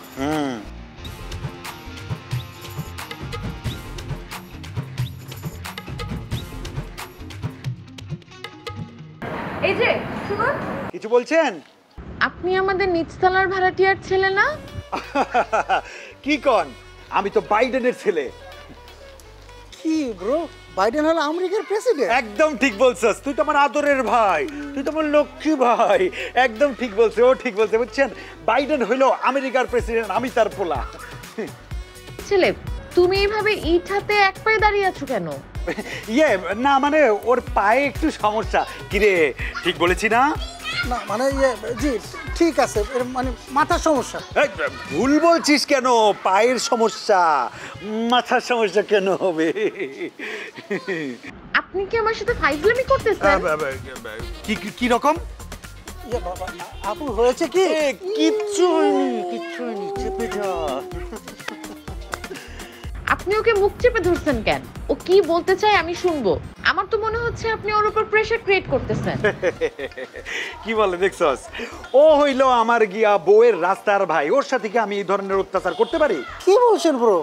এই যে শুনুন, কিছু বলছেন? আপনি আমাদের নিচতলার ভাড়াটিয়ার ছেলে না? কি কন? আমি তো বাইডেনের ছেলে। কি ব্রো, বাইডেন হলো আমেরিকার প্রেসিডেন্ট? একদম ঠিক বলছস, তুই তো আমার আদরের ভাই, তুই তো আমার লক্ষ্মী ভাই, একদম ঠিক বলছে, ও ঠিক বলছে, বুঝছেন? বাইডেন হইলো আমেরিকার প্রেসিডেন্ট, আমি তার পোলা। ছেলে, তুমি এইভাবে ইট হাতে এক পায়ে দাঁড়িয়ে আছো কেন? ইয়ে না, মানে ওর পায়ে একটু সমস্যা। কিরে ঠিক বলেছি না? না মানে জি ঠিক আছে, মানে মাথার সমস্যা। ভুল বলছিস কেন? পায়ের সমস্যা, মাথার সমস্যা কেন হবে? আপনি কি আমার সাথে ফাইজলামি করতেছেন? কি কি রকম? আপু হয়েছে কি? কিচ্ছু হয়নি, কিচ্ছু হয়নি, চেপে যা। আপনি ওকে মুখ চেপে ধরছেন কেন? ও কি বলতে চায় আমি শুনবো। আমার তো মনে হচ্ছে আপনি ওর উপর প্রেসার ক্রিয়েট করতেছেন। কি বলে দেখছস? ও হইলো আমার গিয়া বউয়ের রাস্তার ভাই, ওর সাথে কি আমি এই ধরনের অত্যাচার করতে পারি? কি বলছেন ব্রো?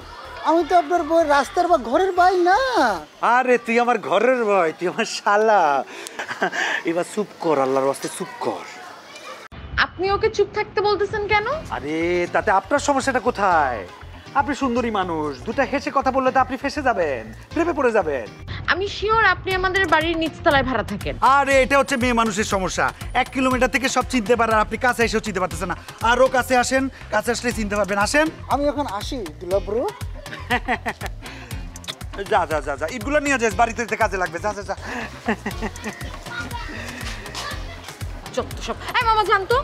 আমি তো আপনার বউয়ের রাস্তার বা ঘরের ভাই না। আরে তুই আমার ঘরের ভাই, তুই আমার শালা। এবার চুপ কর, আল্লাহর রাস্তায় চুপ কর। আপনি ওকে চুপ থাকতে বলতেছেন কেন? আরে তাতে আপনার সমস্যাটা কোথায়? আপনি সুন্দরী মানুষ, দুটা হেসে কথা বললে তো আপনি ফেসে যাবেন, প্রেমে পড়ে যাবেন। আমি শিওর আপনি আমাদের বাড়ির নিচতলায় ভাড়া থাকেন। আরে এটা হচ্ছে মেয়ে মানুষের সমস্যা, 1 কিলোমিটার থেকে সব চিনতে পারে, আর আপনি কাছে এসেও চিনতে পারতেছেন না। আরও কাছে আসেন, কাছে আসলে চিনতে পারবেন। আসেন। আমি এখন আসি দুলা ব্রো। যা যা যা যা, ইটগুলো নিয়ে যাস, বাড়িতে কাজে লাগবে। যা যা যা। যত সব। এই মামা জানতো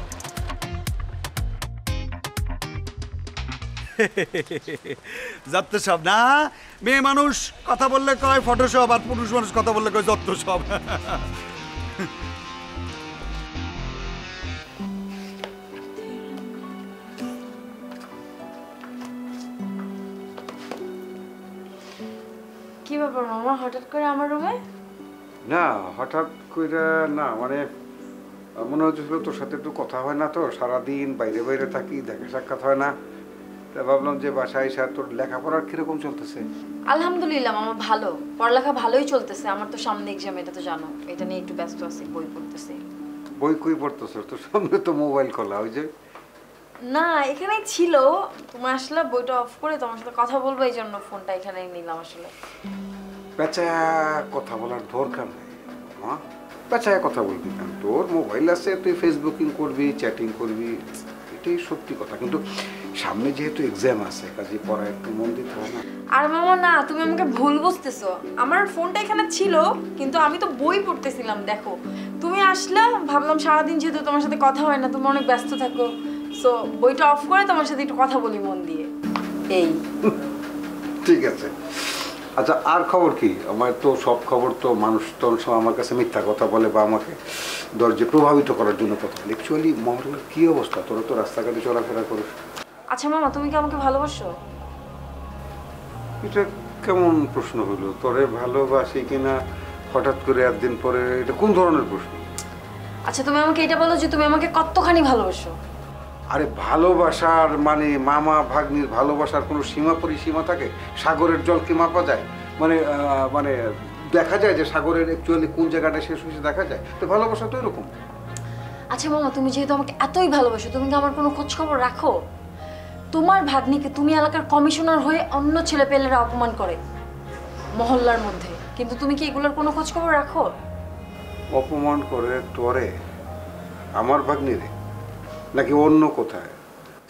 যত সব না, মেয়ে মানুষ কথা বললে কয় ফটোশপ, আর পুরুষ মানুষ কথা বললে কয় যত সব। কি ব্যাপার মামা, হঠাৎ করে আমার রুমে? না হঠাৎ করে না, মানে মনে হচ্ছিল তোর সাথে একটু কথা হয় না, তো সারাদিন বাইরে বাইরে থাকি, দেখা সাক্ষাৎ হয় না, তা ভাবলাম যে বাসায় এসে তোর লেখাপড়ার কিরকম চলতেছে? আলহামদুলিল্লাহ মামা, ভালো, পড়ালেখা ভালোই চলতেছে। আমার তো সামনে এক্সাম, এটা তো জানো, এটা নিয়ে একটু ব্যস্ত আছি, বই পড়তেছি। বই কই পড়তেছ? তোর সামনে তো মোবাইল খোলা, ওই যে। না এখানেই ছিল, তুমি আসলে বইটা অফ করে তোমার সাথে কথা বলবো, এই জন্য ফোনটা এখানেই নিলাম। আসলে পেঁচা কথা বলার দরকার নেই মা, পেঁচায় কথা বলবি কেন? তোর মোবাইল আছে, তুই ফেসবুকিং করবি, চ্যাটিং করবি, এটাই সত্যি কথা। কিন্তু সামনে যেহেতু এক্সাম আছে, কাজে পড়া একটু মন দিতে হয় না? আর মামা না, তুমি আমাকে ভুল বুঝতেছো। আমার ফোনটা এখানে ছিল, কিন্তু আমি তো বই পড়তেছিলাম। দেখো তুমি আসলে, ভাবলাম সারাদিন যেহেতু তোমার সাথে কথা হয় না, তুমি অনেক ব্যস্ত থাকো, সো বইটা অফ করে তোমার সাথে একটু কথা বলি মন দিয়ে, এই। ঠিক আছে, আচ্ছা আর খবর কি? আমার তো সব খবর তো মানুষ তো সব আমার কাছে মিথ্যা কথা বলে বা আমাকে দরজে প্রভাবিত করার জন্য কথা বলে। অ্যাকচুয়ালি মহলের কি অবস্থা? তোরা তো রাস্তাঘাটে চলাফেরা করিস। আচ্ছা মামা, তুমি কি আমাকে ভালোবাসো? এটা কেমন প্রশ্ন হলো? তোরে ভালোবাসি কিনা হঠাৎ করে একদিন পরে, এটা কোন ধরনের প্রশ্ন? আচ্ছা তুমি আমাকে এটা বলো যে তুমি আমাকে কতখানি ভালোবাসো? আরে ভালোবাসার মানে মামা ভাগ্নির ভালোবাসার কোনো সীমা পরিসীমা থাকে? সাগরের জল কি মাপা যায়? মানে মানে দেখা যায় যে সাগরের অ্যাকচুয়ালি কোন জায়গাটা শেষ হয়েছে দেখা যায়, তো ভালোবাসা তো এরকম। আচ্ছা মামা, তুমি যেহেতু আমাকে এতই ভালোবাসো, তুমি কি আমার কোনো খোঁজ খবর রাখো? তোমার ভাগ্নিকে তুমি এলাকার কমিশনার হয়ে অন্য ছেলেপেলেরা অপমান করে মহল্লার মধ্যে, কিন্তু তুমি কি এগুলোর কোনো খোঁজ খবর রাখো? অপমান করে তোরে? আমার ভাগ্নিরে নাকি অন্য কোথায়?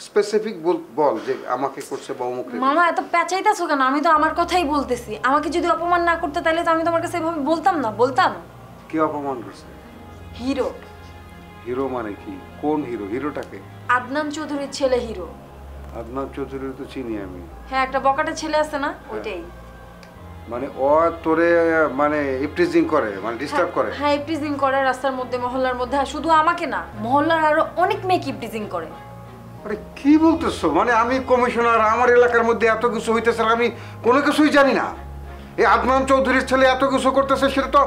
স্পেসিফিক বল যে আমাকে করছে বা অমুকে। মামা এত পেঁচাইতেছো কেন? আমি তো আমার কথাই বলতেছি। আমাকে যদি অপমান না করতে তাহলে তো আমি তোমার কাছে এভাবে বলতাম না। বলতাম কি অপমান করছে? হিরো। হিরো মানে কি? কোন হিরো? হিরোটাকে? আদনান চৌধুরীর ছেলে হিরো। আদনান চৌধুরী তো চিনি আমি। হ্যাঁ, একটা বকাটা ছেলে আছে না, ওইটাই। মানে ও তোরে মানে ইপটিজিং করে, মানে ডিস্টার্ব করে? হ্যাঁ, ইপটিজিং করে রাস্তার মধ্যে, মহল্লার মধ্যে। আর শুধু আমাকে না, মহল্লার আরো অনেক মেয়েকে ইপটিজিং করে। আরে কি বলতেছো? মানে আমি কমিশনার, আমার এলাকার মধ্যে এত কিছু হইতেছে, আমি কোনো কিছুই জানি না। এই আদনান চৌধুরীর ছেলে এত কিছু করতেছে, সেটা তো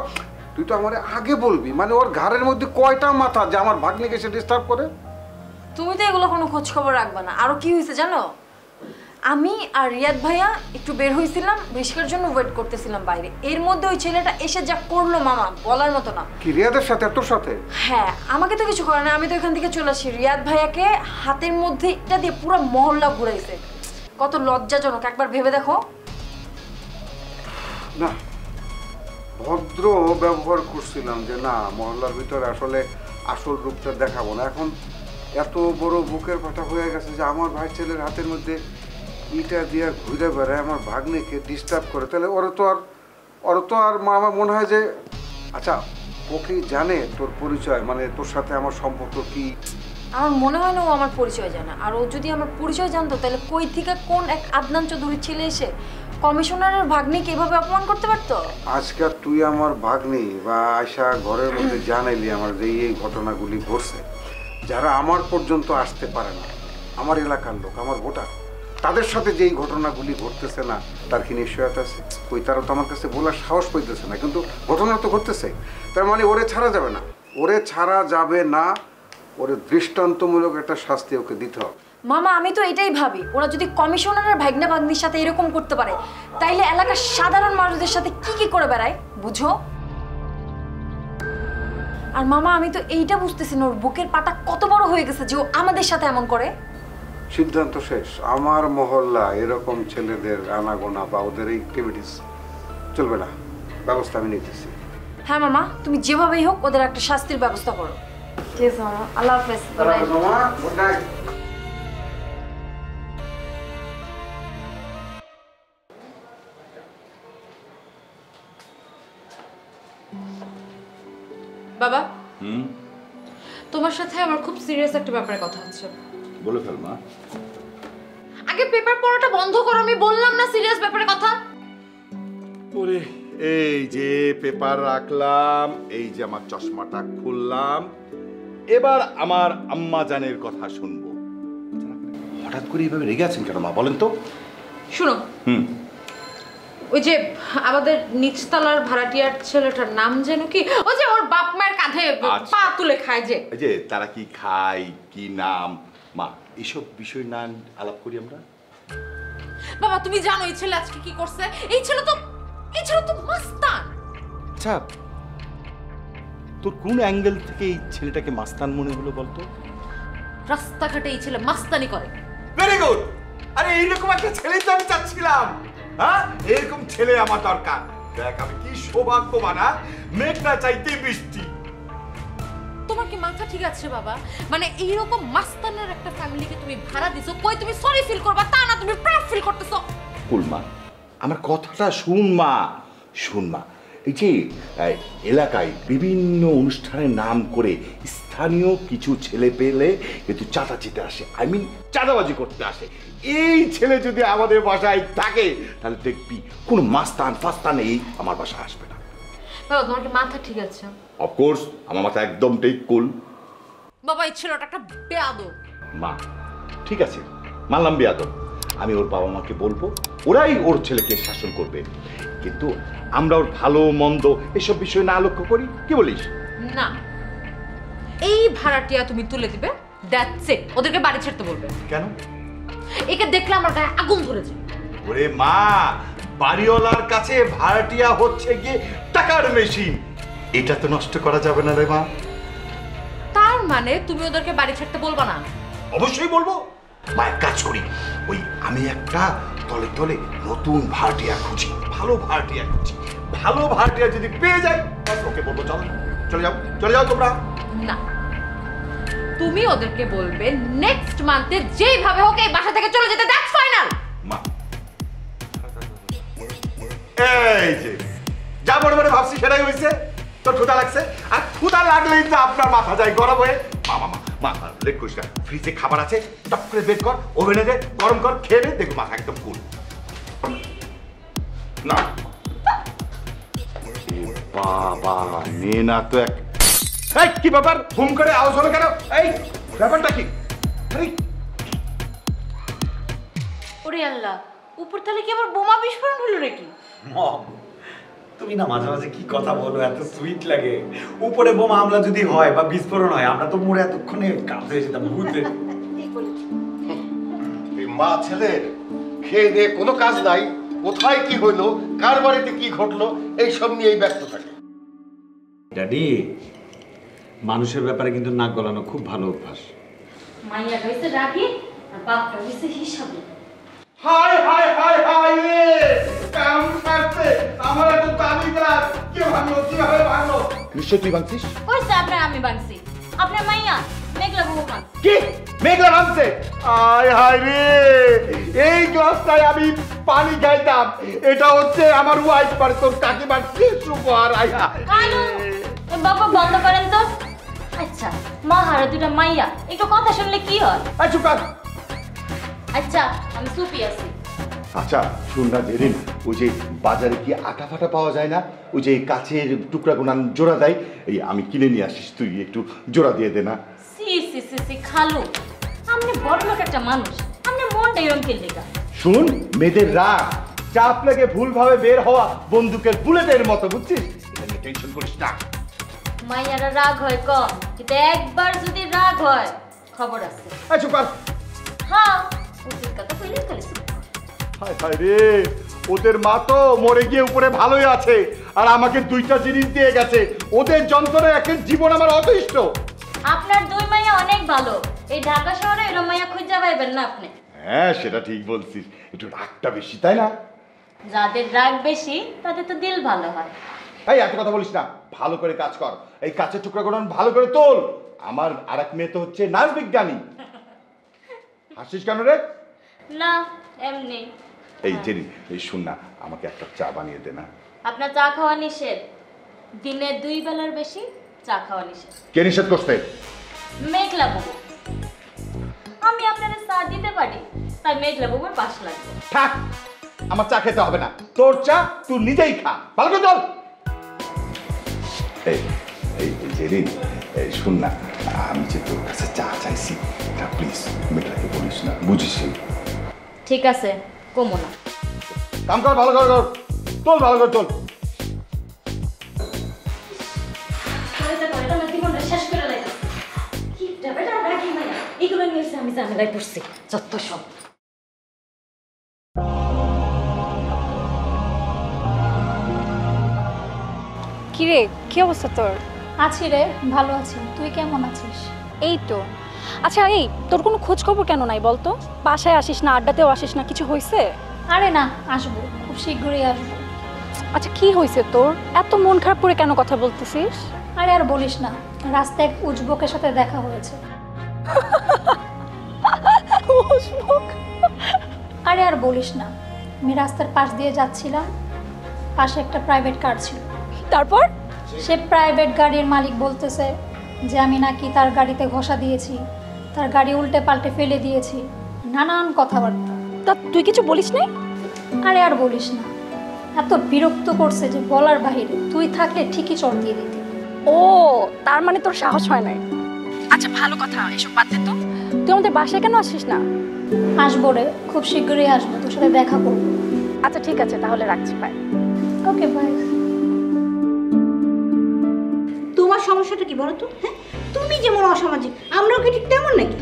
তুই তো আমার আগে বলবি। মানে ওর ঘাড়ের মধ্যে কয়টা মাথা যে আমার ভাগ্নিকে সে ডিস্টার্ব করে? তুমি তো এগুলো কোনো খোঁজ খবর রাখবা না। আরো কি হয়েছে জানো? আমি আর রিয়াদ ভাইয়া একটু বের হয়েছিলাম, রিস্কার জন্য ওয়েট করতেছিলাম বাইরে। এর মধ্যে ওই ছেলেটা এসে যা করলো মামা, বলার মতো না। কি রিয়াদের সাথে? তোর সাথে? হ্যাঁ, আমাকে তো কিছু করে না, আমি তো এখান থেকে চলে আসি। রিয়াদ ভাইয়াকে হাতের মধ্যে এটা দিয়ে পুরো মহল্লা ঘুরাইছে। কত লজ্জাজনক, একবার ভেবে দেখো। না, ভদ্র ব্যবহার করছিলাম যে না, মহল্লার ভিতরে আসলে আসল রূপটা দেখাবো না। এখন এত বড় বুকের পাটা হয়ে গেছে যে আমার ভাই ছেলের হাতের মধ্যে ইটা দিয়ে ঘুরে বেড়ায়, আমার ভাগ্নিকে ডিস্টার্ব করে। তাহলে ওরা তো আর আমার মনে হয় যে আচ্ছা, ও কি জানে তোর পরিচয়, মানে তোর সাথে আমার সম্পর্ক কি? আমার মনে হয় না ও আমার পরিচয় জানে। আর ও যদি আমার পরিচয় জানতো তাহলে কই থেকে কোন এক আদনান চৌধুরীর ছেলে এসে কমিশনারের ভাগ্নিকে এভাবে অপমান করতে পারতো? আজকে তুই আমার ভাগ্নি বা আয়শা ঘরের মধ্যে জানাইলি আমার যে এই ঘটনাগুলি ঘটছে, যারা আমার পর্যন্ত আসতে পারে না, আমার এলাকার লোক, আমার ভোটার, তাদের সাথে যেই ঘটনাগুলি ঘটতেছে না, তার কি নিশ্চয়তা আছে? ওই তারা তো আমার কাছে বলার সাহস পাইতেছে না, কিন্তু ঘটনা তো ঘটতেছে। তার মানে ওরে ছাড়া যাবে না, ওরে ছাড়া যাবে না, ওরে দৃষ্টান্তমূলক একটা শাস্তি ওকে দিতে হবে। মামা, আমি তো এটাই ভাবি, ওরা যদি কমিশনারের ভাগ্না ভাগ্নির সাথে এরকম করতে পারে, তাইলে এলাকার সাধারণ মানুষদের সাথে কি কি করে বেড়ায়, বুঝো? আর মামা, আমি তো এইটা বুঝতেছি না, ওর বুকের পাটা কত বড় হয়ে গেছে যে ও আমাদের সাথে এমন করে। সিদ্ধান্ত শেষ। আমার মহল্লা এরকম ছেলেদের আনাগোনা বা ওদের অ্যাক্টিভিটিস চলবে না, ব্যবস্থা আমি নিতেছি। হ্যাঁ মামা, তুমি যেভাবেই হোক ওদের একটা শাস্তির ব্যবস্থা করো। ঠিক আছে মামা, আল্লাহ হাফেজ। Good night. বাবা, তোমার সাথে আমার খুব সিরিয়াস একটা ব্যাপারে কথা হচ্ছে। বলে ফেল মা। আগে পেপার পড়াটা বন্ধ করো, আমি বললাম না সিরিয়াস ব্যাপারে কথা। ওরে, এই যে পেপার রাখলাম, এই যে আমার চশমাটা খুললাম, এবার আমার আম্মা জানের কথা শুনবো। হঠাৎ করে এইভাবে রেগে আছেন কেন মা, বলেন তো? শুনো, ওই যে আমাদের নিচতলার ভাড়াটিয়ার ছেলেটার নাম যেন কি, ওই যে ওর বাপ মায়ের কাঁধে পা তুলে খায় যে, এই যে তারা কি খায়, কি নাম, মা এইসব বিষয় না আলাপ করি আমরা। বাবা তুমি জানো এই ছেলে আজকে কি করছে? এই ছেলে তো মাস্তান। আচ্ছা, তোর কোন অ্যাঙ্গেল থেকে এই ছেলেটাকে মাস্তান মনে হলো বলতো? রাস্তাঘাটে এই ছেলে মাস্তানি করে। Very good. আরে এইরকম একটা ছেলে তো আমি চাচ্ছিলাম। হ্যাঁ, এরকম ছেলে আমার দরকার। দেখ আমি কি সৌভাগ্যবান, মেঘ না চাইতে বৃষ্টি। তোমার কি মাথা ঠিক আছে বাবা? মানে এইরকম মাস্তানের একটা ফ্যামিলিকে তুমি ভাড়া দিছো, কই তুমি সরি ফিল করবা তা না, তুমি প্রাউড ফিল করতেছো। কুলমা, আমার কথাটা শুন মা, শুন মা। এই যে এলাকায় বিভিন্ন অনুষ্ঠানের নাম করে স্থানীয় কিছু ছেলে পেলে কিন্তু চাঁদাচিতে আসে, চাঁদাবাজি করতে আসে। এই ছেলে যদি আমাদের বাসায় থাকে তাহলে দেখবি কোনো মাস্তান ফাস্তান এই আমার বাসায় আসবে না। বাবা তোমার কি মাথা ঠিক আছে? অফকোর্স আমার মাথা একদম ঠিক কুল। বাবা এই ছেলেটা একটা বেয়াদব। মা ঠিক আছে, মানলাম বেয়াদব। আমি ওর বাবা মাকে বলবো, ওরাই ওর ছেলেকে শাসন করবে, কিন্তু আমরা ওর ভালো মন্দ এসব বিষয় না লক্ষ্য করি। কি বলিস? না, এই ভাড়াটিয়া তুমি তুলে দিবে, দ্যাটস ইট। ওদেরকে বাড়ি ছাড়তে বলবে। কেন? একে দেখলে আমার গায়ে আগুন ধরে যায়। ওরে মা, বাড়িওয়ালার কাছে ভাড়াটিয়া হচ্ছে গিয়ে টাকার মেশিন, এটা তো নষ্ট করা যাবে না রে মা। তার মানে তুমি ওদেরকে বাড়ি ছাড়তে বলবা না? অবশ্যই বলবো। মা এক কাজ করি, ওই আমি একটা তলে তলে নতুন ভাড়াটিয়া খুঁজি, ভালো ভাড়াটিয়া খুঁজি। ভালো ভাড়াটিয়া যদি পেয়ে যাই ওকে বলবো চলো চলে যাও, চলে যাও তোমরা। না, তুমি ওদেরকে বলবে নেক্সট মান্থে যেইভাবে হোক এই বাসা থেকে চলে যেতে, দ্যাটস ফাইনাল। এই যে যা মনে মনে ভাবছি সেটাই হয়েছে। তোর ক্ষুধা লাগছে, আর ক্ষুধা লাগলেই তো আপনার মাথা যায় গরম হয়ে। মা লেট করিস না, ফ্রিজে খাবার আছে, টপ করে বের কর, ওভেনে দে, গরম কর, খেয়ে নে, দেখো মাথা একদম কুল। না বাবা নে না তো এক। এই কি ব্যাপার, হুম করে আওয়াজ হলো কেন? এই ব্যাপারটা কি? ওরে আল্লাহ, উপর তাহলে কি আবার বোমা বিস্ফোরণ হলো নাকি? মম, তুমি না মাঝে মাঝে কি কথা বলো, এত সুইট লাগে। উপরে বোমা হামলা যদি হয় বা বিস্ফোরণ হয়, আমরা তো মরে এতক্ষণে কাজ হয়ে যেতাম বুঝতে। এই মা ছেলের খেয়ে দিয়ে কোনো কাজ নাই, কোথায় কি হইলো, কার বাড়িতে কি ঘটলো, এইসব নিয়েই ব্যস্ত থাকে। ড্যাডি, মানুষের ব্যাপারে কিন্তু নাক গলানো খুব ভালো অভ্যাস। মাইয়া হইছে রাগি আর বাপটা হইছে হিসাবে। হাই হাই হাই হাই রে, কেমন করতে আমার এত দামি গ্লাস কি ভাঙলো, কিভাবে ভাঙলো? নিশ্চয় তুই ভাঙছিস। কইছে আপনার আমি ভাঙছি, আপনার মাইয়া মেঘলা বউমা। কি মেঘলা ভাঙছে? আয় হায় রে, এই গ্লাসটাই আমি পানি খাইতাম, এটা হচ্ছে আমার ওয়াইফ আর তোর কাকিমার শেষ উপহার। আয় হায় কালু, এ বাবা বন্ধ করেন তো। আচ্ছা মা হারা দুটা মাইয়া একটু কথা শুনলে কি হয়? চুপ কর। আচ্ছা আমি চুপই আছি। আচ্ছা শুন না জেরিন, ওই যে বাজারে কি আটা ফাটা পাওয়া যায় না, ওই যে কাচের টুকরা গুনা জোড়া দেয়, এই আমি কিনে নিয়ে আসিস, তুই একটু জোড়া দিয়ে দে না। সি সি সি সি খালু, আপনি বড় লোক একটা মানুষ, আপনি মনটা এরকম খেললে গা। শুন, মেয়েদের রাগ চাপ লেগে ভুলভাবে বের হওয়া বন্দুকের বুলেটের মতো, বুঝছিস? এটা নিয়ে টেনশন করিস না। মাইয়ারা রাগ হয় কম, কিন্তু একবার যদি রাগ হয় খবর আছে। চুপ কর। হ্যাঁ উচিত কথা কইলে খালি চুপ। হায় হায় রে, ওদের মা তো মরে গিয়ে উপরে ভালোই আছে, আর আমাকে দুইটা জিনিস দিয়ে গেছে। ওদের যন্ত্রণা একের জীবন আমার অতিষ্ঠ। আপনার দুই মাইয়া অনেক ভালো, এই ঢাকা শহরে এরকম মাইয়া খুঁজে পাইবেন না আপনি। হ্যাঁ সেটা ঠিক বলছিস, একটু রাগটা বেশি তাই না? যাদের রাগ বেশি তাদের তো দিল ভালো হয়। এই এত কথা বলিস না, ভালো করে কাজ কর, এই কাছের টুকরাগুলো ভালো করে তোল। আমার আরেক মেয়ে তো হচ্ছে নাচ বিজ্ঞানী। হাসিস কেন রে? না এমনি। এই জেনি, এই শুন না, আমাকে একটা চা বানিয়ে দে না। আপনার চা খাওয়া নিষেধ, দিনে 2 বেলার বেশি চা খাওয়া নিষেধ। কে নিষেধ করতে? মেঘলা বাবু। আমি আপনাদের চা দিতে পারি, তাই মেঘলা বাবুর পাশ লাগবে। থাক, আমার চা খেতে হবে না, তোর চা তুই নিজেই খা, ভালো করে চল। এই এই জেরিন, এই শুন না, আমি যে তোর কাছে চা চাইছি, এটা প্লিজ মেয়েটাকে বলিস না, বুঝিস? ঠিক আছে, কমো না। কাম কর, ভালো করে কর, তোল ভালো করে তোল। শেষ করে লাগে কি ডাবেটা রাখি মাইয়া, এগুলো নিয়ে আমি ঝামেলায় পড়ছি যত সব। কিরে কি অবস্থা তোর? আছি রে, ভালো আছি। তুই কেমন আছিস? এই তো। আচ্ছা এই তোর কোনো খোঁজ খবর কেন নাই বলতো? বাসায় আসিস না, আড্ডাতেও আসিস না, কিছু হয়েছে? আরে না, আসবো, খুব শীঘ্রই আসবো। আচ্ছা কি হয়েছে তোর? এত মন খারাপ করে কেন কথা বলতেছিস? আরে আর বলিস না, রাস্তায় এক উজবকের সাথে দেখা হয়েছে। আরে আর বলিস না, আমি রাস্তার পাশ দিয়ে যাচ্ছিলাম, পাশে একটা প্রাইভেট কার ছিল। তারপর সে প্রাইভেট গাড়ির মালিক বলতেছে যে আমি নাকি তার গাড়িতে ঘষা দিয়েছি, তার গাড়ি উল্টে পাল্টে ফেলে দিয়েছি, নানান কথাবার্তা। তা তুই কিছু বলিস নাই? আরে আর বলিস না, এত বিরক্ত করছে যে বলার বাহিরে। তুই থাকলে ঠিকই চড় দিয়ে দিতি। ও তার মানে তোর সাহস হয় নাই। আচ্ছা ভালো কথা, এসব বাদ দে তো। তুই আমাদের বাসায় কেন আসিস না? আসবো রে, খুব শীঘ্রই আসবো, তোর সাথে দেখা করবো। আচ্ছা ঠিক আছে, তাহলে রাখছি, বাই। Okay bye. তোমার সমস্যাটা কি বলো তো? হ্যাঁ, তুমি যেমন অসামাজিক, আমরাও কি ঠিক তেমন নাকি?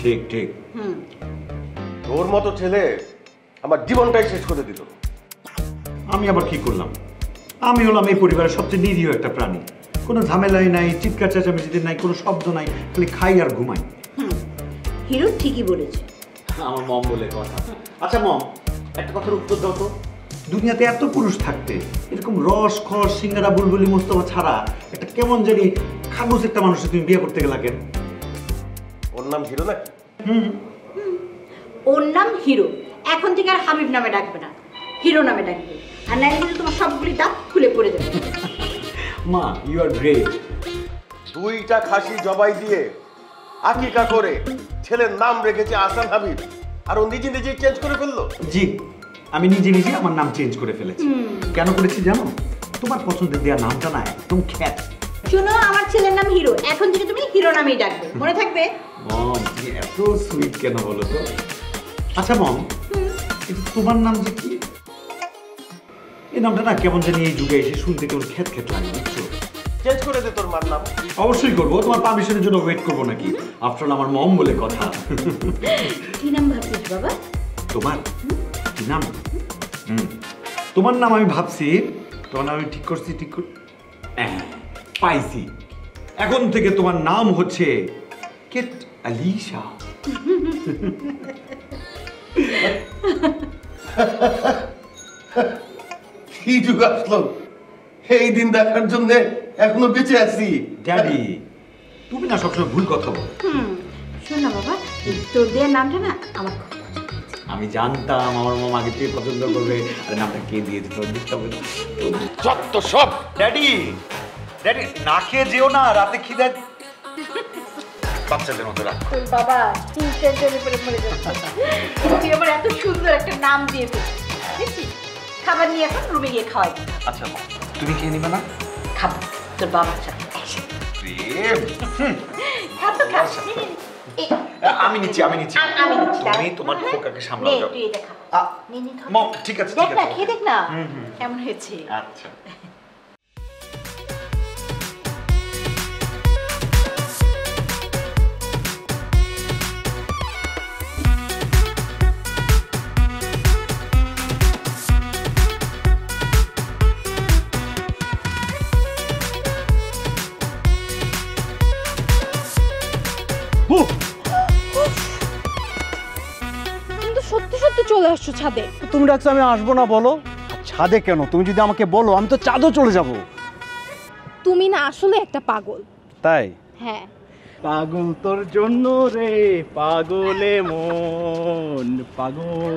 ঠিক ঠিক। তোর মতো ছেলে আমার জীবনটাই শেষ করে দিল। আমি আবার কি করলাম? আমি হলাম এই পরিবারের সবচেয়ে নিরীহ একটা প্রাণী। কোনো ঝামেলাই নাই, চিৎকার চেঁচামেচিতে নাই, কোনো শব্দ নাই, খালি খাই আর ঘুমাই। হিরো ঠিকই বলেছে। আমার মম বলে কথা। আচ্ছা মম, একটা কথার উত্তর দাও তো। দুনিয়াতে এত পুরুষ থাকতে এরকম রস খস সিঙ্গারা বুলবুলি মোস্তফা ছাড়া একটা কেমন জানি খামোশ একটা মানুষকে তুমি বিয়ে করতে গেলা কেন? ওর নাম হিরো নাকি? ওর নাম হিরো। এখন থেকে আর হাবিব নামে ডাকবে না, হিরো নামে ডাকবে। আর নাইলে কিন্তু তোমার সবগুলি দাঁত খুলে পড়ে যাবে। মা ইউ আর গ্রেট। 2টা খাসি জবাই দিয়ে আকিকা করে ছেলের নাম রেখেছে আহসান হাবিব, আর ও নিজে নিজেই চেঞ্জ করে ফেললো। জি, আমি নিজে নিজে আমার নাম চেঞ্জ করে ফেলেছি। কেন করেছি জানো? তোমার পছন্দের দেওয়া নামটা না একদম খ্যাত। শুনো, আমার ছেলের নাম হিরো, এখন থেকে তুমি হিরো নামেই ডাকবে, মনে থাকবে? মম, তুমি এত সুইট কেন বলো তো? আচ্ছা মম, কিন্তু তোমার নাম যে কি? এই নামটা না কেমন জানি এই যুগে এসে শুনতে কেমন খ্যাত খ্যাত লাগে, বুঝছো? চেঞ্জ করে দে তোর মার নাম। অবশ্যই করবো, তোমার পারমিশনের জন্য ওয়েট করবো নাকি? আফটার আমার মম বলে কথা। কি নাম ভাবছিস বাবা? তোমার কি নাম? তোমার নাম আমি ভাবছি, তোমার নাম আমি ঠিক করছি, পাইছি। এখন থেকে তোমার নাম হচ্ছে কেট আলিশা। কি যুগ আসলো, এই দিন দেখার জন্য এখনো বেঁচে আছি। ড্যাডি, তুমি না সবসময় ভুল কথা বলো। শোন না বাবা, তোর দেওয়ার নামটা না আমার খুব আমি জানতাম আমার মম আগে থেকে পছন্দ করবে। আর নামটা কে দিয়ে দিত যত সব। ড্যাডি, ড্যাডি না খেয়ে যেও না, রাতে খিদে বাচ্চাদের মতো রাখ। তোর বাবা টেনশনে পড়ে মরে যাচ্ছে। তুই আবার এত সুন্দর একটা নাম দিয়ে ফেলছিস, দেখছিস? খাবার নিয়ে এখন রুমে গিয়ে খাওয়াই। আচ্ছা তুমি খেয়ে নিবে না? খাবো তোর বাবার সাথে। খা তো খা। আমি নিচ্ছি, আমি নিচ্ছি। তুমি তোমার খোকাকে সামলাও। যাও তুই এটা খা। নে নে খা। মম, ঠিক আছে, দেখ ঠিক না, আছে। খেয়ে দেখ না কেমন হয়েছে। আচ্ছা। কিন্তু সত্যি সত্যি চলে আসছো ছাদে। তুমি ডাকছো আমি আসবো না বলো? ছাদে কেন? তুমি যদি আমাকে বলো আমি তো চাঁদও চলে যাব। তুমি না আসলে একটা পাগল। তাই? হ্যাঁ। পাগল তোর জন্য রে, পাগলে মন পাগল।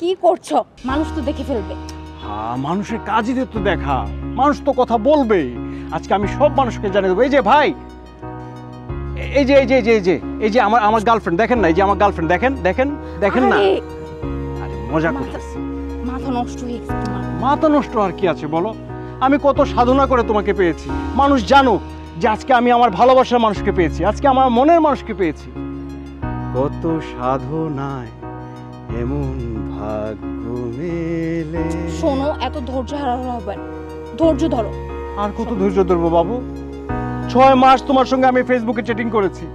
কি করছো? মানুষ তো দেখে ফেলবে। হ্যাঁ, মানুষের কাজই তো দেখা, মানুষ তো কথা বলবে। আজকে আমি সব মানুষকে জানিয়ে দেবো। এই যে ভাই, এই যে এই যে এই যে এই যে এই যে আমার গার্লফ্রেন্ড দেখেন না, এই যে আমার গার্লফ্রেন্ড দেখেন দেখেন দেখেন না। আরে মজা করতেছি। মাথা নষ্ট হয়ে গেছে তোমার। মাথা নষ্ট আর কি আছে বলো? আমি কত সাধনা করে তোমাকে পেয়েছি। মানুষ জানুক যে আজকে আমি আমার ভালোবাসার মানুষকে পেয়েছি, আজকে আমার মনের মানুষকে পেয়েছি। কত সাধনায় এমন ভাগ্য মেলে। শোনো, এত ধৈর্য হারানো হবে না, ধৈর্য ধরো। আর কত ধৈর্য ধরবো বাবু? 6 মাস তোমার সঙ্গে আমি ফেসবুকে চ্যাটিং করেছি,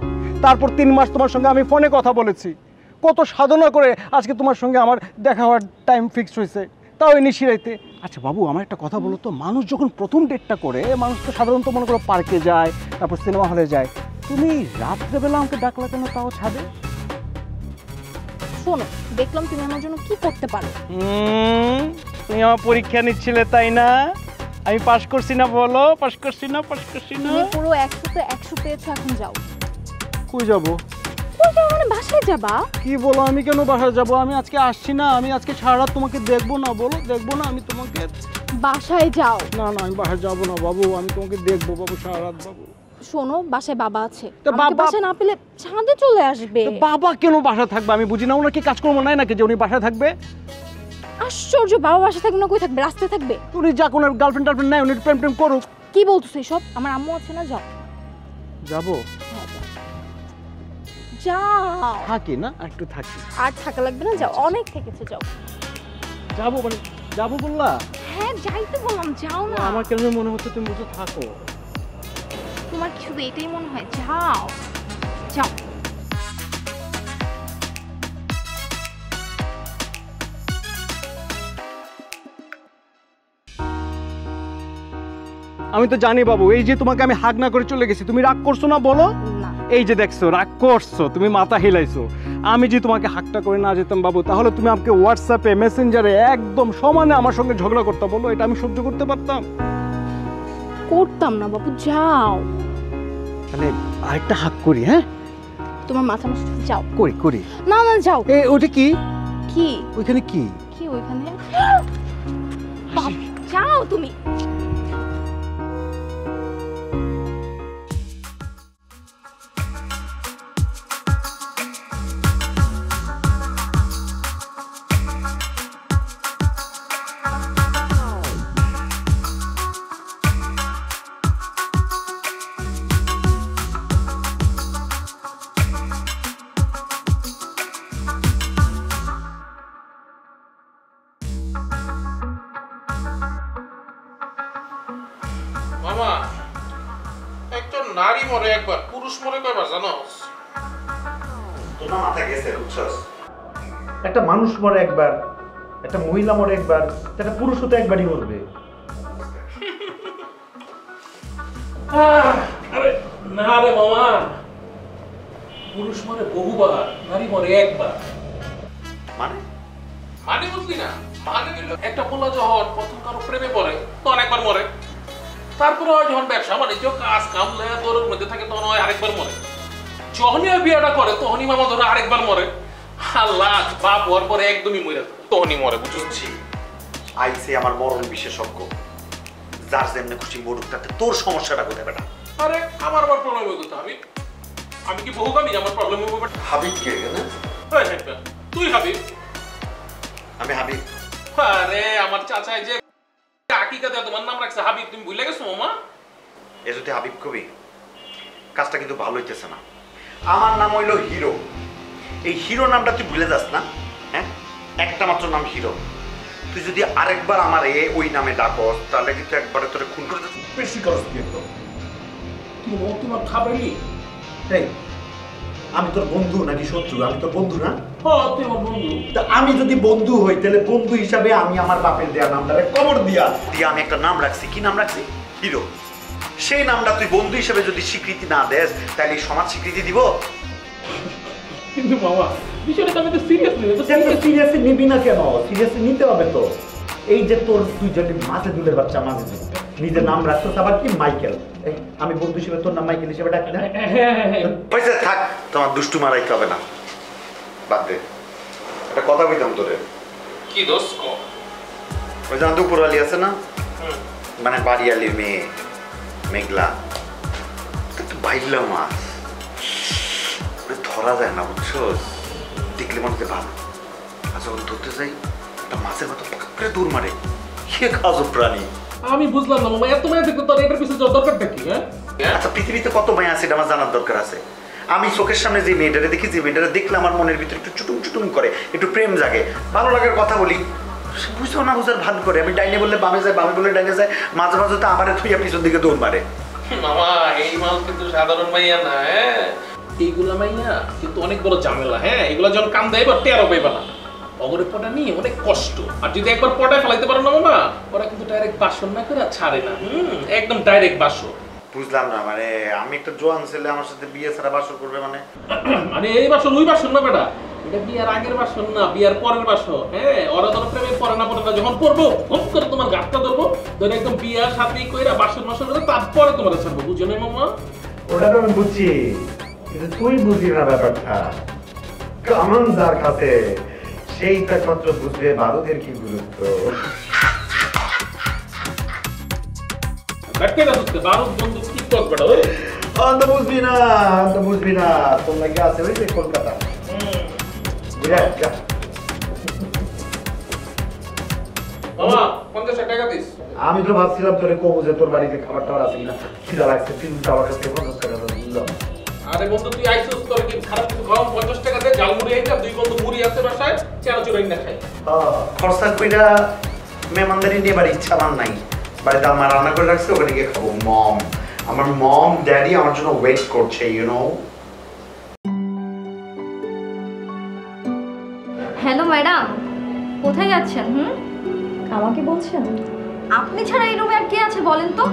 তারপর 3 মাস তোমার সঙ্গে আমি ফোনে কথা বলেছি। কত সাধনা করে আজকে তোমার সঙ্গে আমার দেখা হওয়ার টাইম ফিক্সড হয়েছে, তাও এই নিশিরাইতে। আচ্ছা বাবু, আমার একটা কথা বলো তো, মানুষ যখন প্রথম ডেটটা করে, মানুষ তো সাধারণত মনে করো পার্কে যায়, তারপর সিনেমা হলে যায়। তুমি রাত্রেবেলা আমাকে ডাকলা কেন, তাও ছাদে? শোনো, দেখলাম তুমি আমার জন্য কি করতে পারো। তুমি আমার পরীক্ষা নিচ্ছিলে তাই না? আমি পাস করছি না বলো? পাস করছি না, পাস করছি না? তুমি পুরো 100-তে 100 পেয়েছো, এখন যাও। কই যাবো? কই যাবো মানে বাসায় যাবা? কি বলো, আমি কেন বাসায় যাবো? আমি আজকে আসছি না, আমি আজকে সারা রাত তোমাকে দেখবো না বলো? দেখবো না আমি তোমাকে? বাসায় যাও। না না, আমি বাসায় যাবো না বাবু, আমি তোমাকে দেখবো বাবু সারা রাত বাবু। শোনো, বাসায় বাবা আছে, তো আমাকে বাসায় না পেলে ছাদে চলে আসবে। তো বাবা কেন বাসায় থাকবে? আমি বুঝি না, ওনার কি কাজকর্ম নাই নাকি যে উনি বাসায় থাকবে? আশ্চর্য, বাবা বাসায় থাকবে না, কই থাকবে? রাস্তায় থাকবে। উনি যা কোনো গার্লফ্রেন্ড টার্লফ্রেন্ড নাই, উনি প্রেম প্রেম করুক। কি বলতেছো এসব? আমার আম্মু আছে না, যাও। যাবো? যাও। থাকি না, একটু থাকি। আর থাকা লাগবে না, যাও, অনেক থেকেছে, যাও। যাবো মানে যাবো বললা? হ্যাঁ, যাইতে বললাম, যাও না। আমার কেন মনে হচ্ছে তুমি বলছো থাকো। তোমার কি শুধু এটাই মনে হয়? যাও, যাও। আমি তো জানি বাবু, এই যে তোমাকে আমি হাগ না করে চলে গেছি, তুমি রাগ করছো না বলো? এই যে দেখছো রাগ করছো, তুমি মাথা হিলাইছো। আমি যে তোমাকে হাগটা করে না যেতাম বাবু, তাহলে তুমি আমাকে হোয়াটসঅ্যাপে মেসেঞ্জারে একদম সমানে আমার সঙ্গে ঝগড়া করতে, বলো এটা আমি সহ্য করতে পারতাম? করতাম না বাবু, যাও। মানে আরেকটা হাক করি, হ্যাঁ? তোমার মাথা নষ্ট, যাও। করি করি। না না যাও। ওটা কি? কি ওইখানে কি? কি ওইখানে? যাও তুমি। মামা, একজন নারী মরে একবার, পুরুষ মরে কয়বার জানো? তোমার মাথা গেছে বুঝছস? একটা মানুষ মরে একবার, একটা মহিলা মরে একবার, একটা পুরুষও তো একবারই মরবে। আরে না রে মামা, পুরুষ মরে বহুবার, নারী মরে একবার। মানে মানে বুঝলি না? মানে হলো একটা পোলা যখন প্রথম কারো প্রেমে পড়ে তখন একবার মরে, তারপরে যখন ব্যবসা বাণিজ্য কাজ কাম তোর মধ্যে থাকে তখন আরেকবার মরে, যখনই বিয়েটা করে তখনই মামা ধরো আরেকবার মরে। আল্লাহ বাপ হওয়ার পরে একদমই মরে তখনই মরে। বুঝছি আইসে আমার মরণ বিশেষজ্ঞ, যার যেমনি খুশি মরুক, তাতে তোর সমস্যাটা কোথায় বেটা? আরে আমার আবার প্রবলেম হয়ে গেছে হাবিব, আমি কি বহুগামী? আমার প্রবলেম হবে বেটা। হাবিব কে না? তুই হাবিব? আমি হাবিব। আরে আমার চাচাই যে আকিকাতে তোমার নাম রাখছে হাবিব, তুমি ভুলে গেছো মামা? এ যদি হাবিব কবি, কাজটা কিন্তু ভালো হইতেছে না। আমার নাম হইল হিরো। এই হিরো নামটা তুই ভুলে যাস না, হ্যাঁ? একটা মাত্র নাম হিরো। তুই যদি আরেকবার আমার ওই নামে ডাকস তাহলে কিন্তু একবারে তোরে খুন করে দিতে। বেশি খরচ কি একদম? তোমার খাবারই এই, আমি তোর বন্ধু নাকি শত্রু? আমি তোর বন্ধু না? তুই আমার বন্ধু। তা আমি যদি বন্ধু হই তাহলে বন্ধু হিসাবে আমি আমার বাপের দেয়া নামটারে কবর দিয়া আমি একটা নাম রাখছি। কি নাম রাখছি? হিরো। সেই নামটা তুই বন্ধু হিসেবে যদি স্বীকৃতি না দেস তাহলে এই সমাজ স্বীকৃতি দিব? কিন্তু মামা বিষয়টা আমি তো সিরিয়াস নিই। সিরিয়াসলি নিবি না কেন? সিরিয়াসলি নিতে হবে তো। এই যে তোর তুই যদি মাঝে দুলের বাচ্চা, মাঝে নিজের নাম রাখছো আবার কি মাইকেল, আমি বন্ধু হিসেবে তোর নাম মাইকেল হিসেবে ডাকি না? পয়সা থাক, তোমার দুষ্টু মারাইতে হবে না, বাদ দে। একটা কথা বলতাম তোরে। কি দোষ কো? ওই যে দুপুর আলী আছে না, মানে বাড়িয়ালির মেয়ে মেঘলা, বাইলা মাছ ধরা যায় না বুঝছো? দেখলে মনে হচ্ছে ভালো, আর যখন ধরতে যাই একটা মাছের মতো পাকড়ে দৌড় মারে। কে খাওয়া প্রাণী? আমি বুঝলাম না মামা, এত মায়া দেখতে তোর এটার পিছনে যাওয়ার দরকারটা কি? হ্যাঁ আচ্ছা, পৃথিবীতে কত মায়া আছে এটা আমার জানার দরকার আছে। আমি চোখের সামনে যে মেয়েটারে দেখি, যে মেয়েটারে দেখলে আমার মনের ভিতরে একটু চুটুম চুটুম করে, একটু প্রেম জাগে, ভালো লাগার কথা বলি, বুঝো না বুঝার ভান করে। আমি ডাইনে বললে বামে যায়, বামে বললে ডাইনে যায়, মাঝে মাঝে তো আমারে থুইয়া পিছন দিকে দৌড় মারে। মামা এই মাল কিন্তু সাধারণ মাইয়া না, হ্যাঁ এইগুলা মাইয়া কিন্তু অনেক বড় ঝামেলা। হ্যাঁ এগুলা যখন কাম দেয় এবার টেরও পাইবা না, অগরে পটা নিয়ে অনেক কষ্ট। আর যদি একবার পটায় ফেলাইতে পারো না মামা, ওরা কিন্তু ডাইরেক্ট বাসন না করে ছাড়ে না, একদম ডাইরেক্ট বাসন। বুঝলাম না, মানে আমি একটা জোয়ান ছেলে আমার সাথে বিয়ে ছাড়া বাসর করবে মানে? মানে এই বাসন ওই বাসন না বেটা, এটা বিয়ার আগের বাসন না, বিয়ার পরের বাসন। হ্যাঁ ওরা ধরো প্রেমে পড়ে না যখন পড়বো ফোন করে তোমার গাছটা ধরবো, ধরে একদম বিয়ার সাথে কইরা বাসন বাসন করে তারপরে তোমার ছাড়বো, বুঝো না মামা? ওটা তো আমি বুঝছি, কিন্তু তুই বুঝি না ব্যাপারটা। কামান যার কাছে সেই একমাত্র বুঝবে বারুদের কি গুরুত্ব। বুঝবি না, বুঝবি না, তোর লাগে আছে ওই যে কলকাতা। আমি তো ভাবছিলাম তোরে কবু যে তোর বাড়িতে খাবার টাবার আছে কিনা, খিদা লাগছে, কিন্তু আমার কাছে 50 টাকা বুঝলাম। আরে বন্ধু তুই আইছস তোর কি খারাপ কিছু খাওয়া? 50 টাকা দে, জাল মুড়ি আইনা, দুই বন্ধু মুড়ি আছে বাসায়, চানা চুরাই না খাই। খরচা কইরা মেহমানদারি নেবার ইচ্ছা আমার নাই। বাড়িতে আমার রান্না করে রাখছে, ওখানে গিয়ে খাবো। মম, আমার মম ড্যাডি আমার জন্য ওয়েট করছে, ইউ নো। হ্যালো ম্যাডাম, কোথায় যাচ্ছেন? আমাকে বলছেন? আপনি ছাড়া এই রুমে আর কে আছে বলেন তো?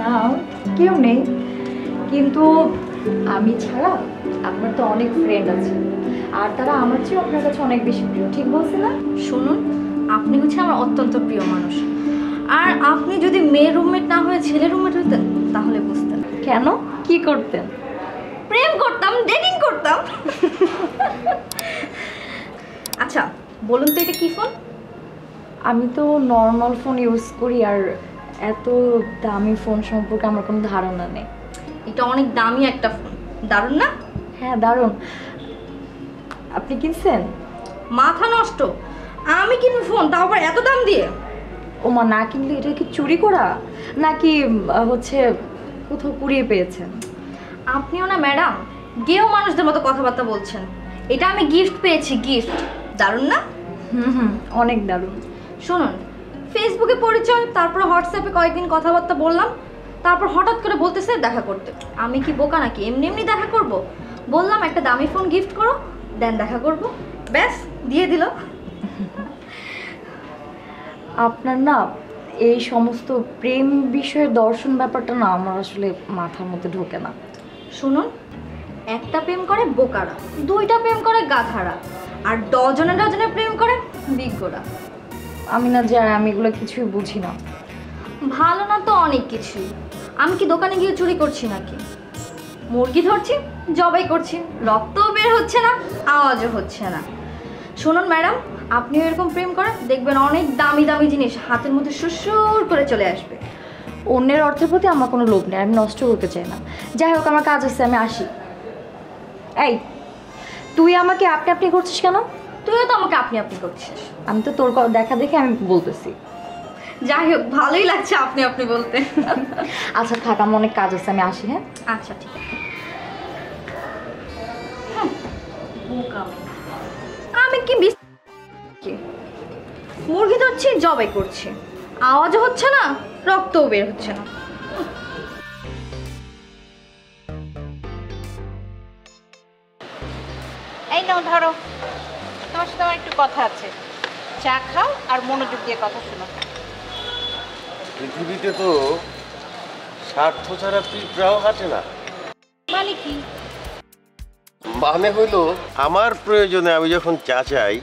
না কেউ নেই, কিন্তু আমি ছাড়া আপনার তো অনেক ফ্রেন্ড আছে, আর তারা আমার চেয়ে আপনার কাছে অনেক বেশি প্রিয়, ঠিক বলছি না? শুনুন, আপনি হচ্ছে আমার অত্যন্ত প্রিয় মানুষ, আর আপনি যদি মেয়ে রুমমেট না হয়ে ছেলে রুমমেট হইতেন তাহলে বুঝতেন। কেন, কি করতেন? প্রেম করতাম, ডেটিং করতাম। আচ্ছা বলুন তো এটা কি ফোন? আমি তো নর্মাল ফোন ইউজ করি, আর এত দামি ফোন সম্পর্কে আমার কোনো ধারণা নেই। এটা অনেক দামি একটা ফোন, দারুণ না? হ্যাঁ দারুণ। আপনি কিনছেন? মাথা নষ্ট, আমি কিনবো ফোন, তাও আবার এত দাম দিয়ে? ও মা, না কিনলে এটা কি চুরি করা নাকি হচ্ছে কোথাও কুড়িয়ে পেয়েছেন? আপনিও না ম্যাডাম গেও মানুষদের মতো কথাবার্তা বলছেন। এটা আমি গিফট পেয়েছি, গিফট। দারুণ না? হুম, অনেক দারুণ। শুনুন, ফেসবুকে পরিচয়, তারপর হোয়াটসঅ্যাপে কয়েকদিন কথাবার্তা বললাম, তারপর হঠাৎ করে বলতেছে দেখা করতে। আমি কি বোকা নাকি এমনি এমনি দেখা করব? বললাম একটা দামি ফোন গিফট করো, দেন দেখা করব, ব্যাস দিয়ে দিল। আপনার না এই সমস্ত প্রেম বিষয়ের দর্শন ব্যাপারটা না আমার আসলে মাথার মধ্যে ঢোকে না। শুনুন, একটা প্রেম করে বোকারা, দুইটা প্রেম করে গাধারা, আর ডজনে ডজনে প্রেম করে বিজ্ঞরা। আমি না যাই, আমি এগুলো কিছুই বুঝি না। ভালো না তো অনেক কিছুই। আমি কি দোকানে গিয়ে চুরি করছি নাকি? মুরগি ধরছি, জবাই করছি, রক্তও বের হচ্ছে না, আওয়াজও হচ্ছে না। শুনুন ম্যাডাম, আপনিও এরকম প্রেম করেন, দেখবেন অনেক দামি দামি জিনিস হাতের মধ্যে সুসুর করে চলে আসবে। অন্যের অর্থের প্রতি আমার কোনো লোভ নেই, আমি নষ্ট করতে চাই না। যাই হোক, আমার কাজ আছে, আমি আসি। এই তুই আমাকে আপনি আপনি করছিস কেন? তুইও তো আমাকে আপনি আপনি করছিস। আমি তো তোর দেখা দেখে আমি বলতেছি। যাই হোক, ভালোই লাগছে আপনি আপনি বলতে। আচ্ছা থাক, আমার অনেক কাজ আছে, আমি আসি। হ্যাঁ আচ্ছা ঠিক আছে। আমি কি মুরগি ধরছি, জবাই করছি, আওয়াজও হচ্ছে না, রক্তও বের হচ্ছে না। এই নাও ধরো, তোমার সাথে আমার একটু কথা আছে। চা খাও আর মনোযোগ দিয়ে কথা শোনো। পৃথিবীতে তো স্বার্থ ছাড়া পিঁপড়াও হাঁটে না। মানে কি? মানে হইলো আমার প্রয়োজনে আমি যখন চা চাই,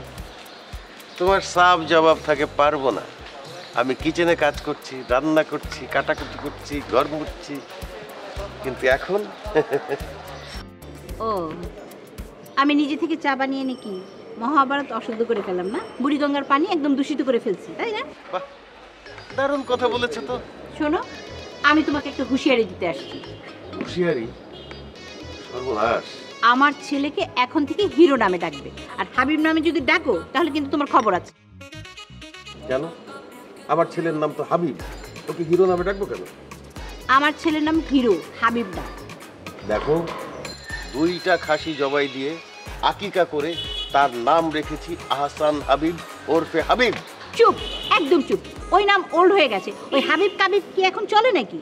তোমার সাফ জবাব থাকে পারবো না। আমি কিচেনে কাজ করছি, রান্না করছি, কাটাকুটি করছি, ঘর মুছছি, কিন্তু এখন ও আমি নিজে থেকে চা বানিয়ে নাকি মহাভারত অশুদ্ধ করে ফেললাম না? বুড়িগঙ্গার পানি একদম দূষিত করে ফেলছি, তাই না? দারুণ কথা বলেছো তো। শোনো, আমি তোমাকে একটা হুঁশিয়ারি দিতে আসছি। হুঁশিয়ারি? সর্বনাশ। আমার ছেলেকে এখন থেকে হিরো নামে ডাকবে, আর হাবিব নামে যদি ডাকো তাহলে কিন্তু তোমার খবর আছে। কেন? আমার ছেলের নাম তো হাবিব, ওকে হিরো নামে ডাকবো কেন? আমার ছেলের নাম হিরো, হাবিব না। দেখো, 2টা খাসি জবাই দিয়ে আকিকা করে তার নাম রেখেছি আহসান হাবিব ওরফে হাবিব। চুপ, একদম চুপ। ওই নাম ওল্ড হয়ে গেছে। ওই হাবিব কাবিব কি এখন চলে নাকি?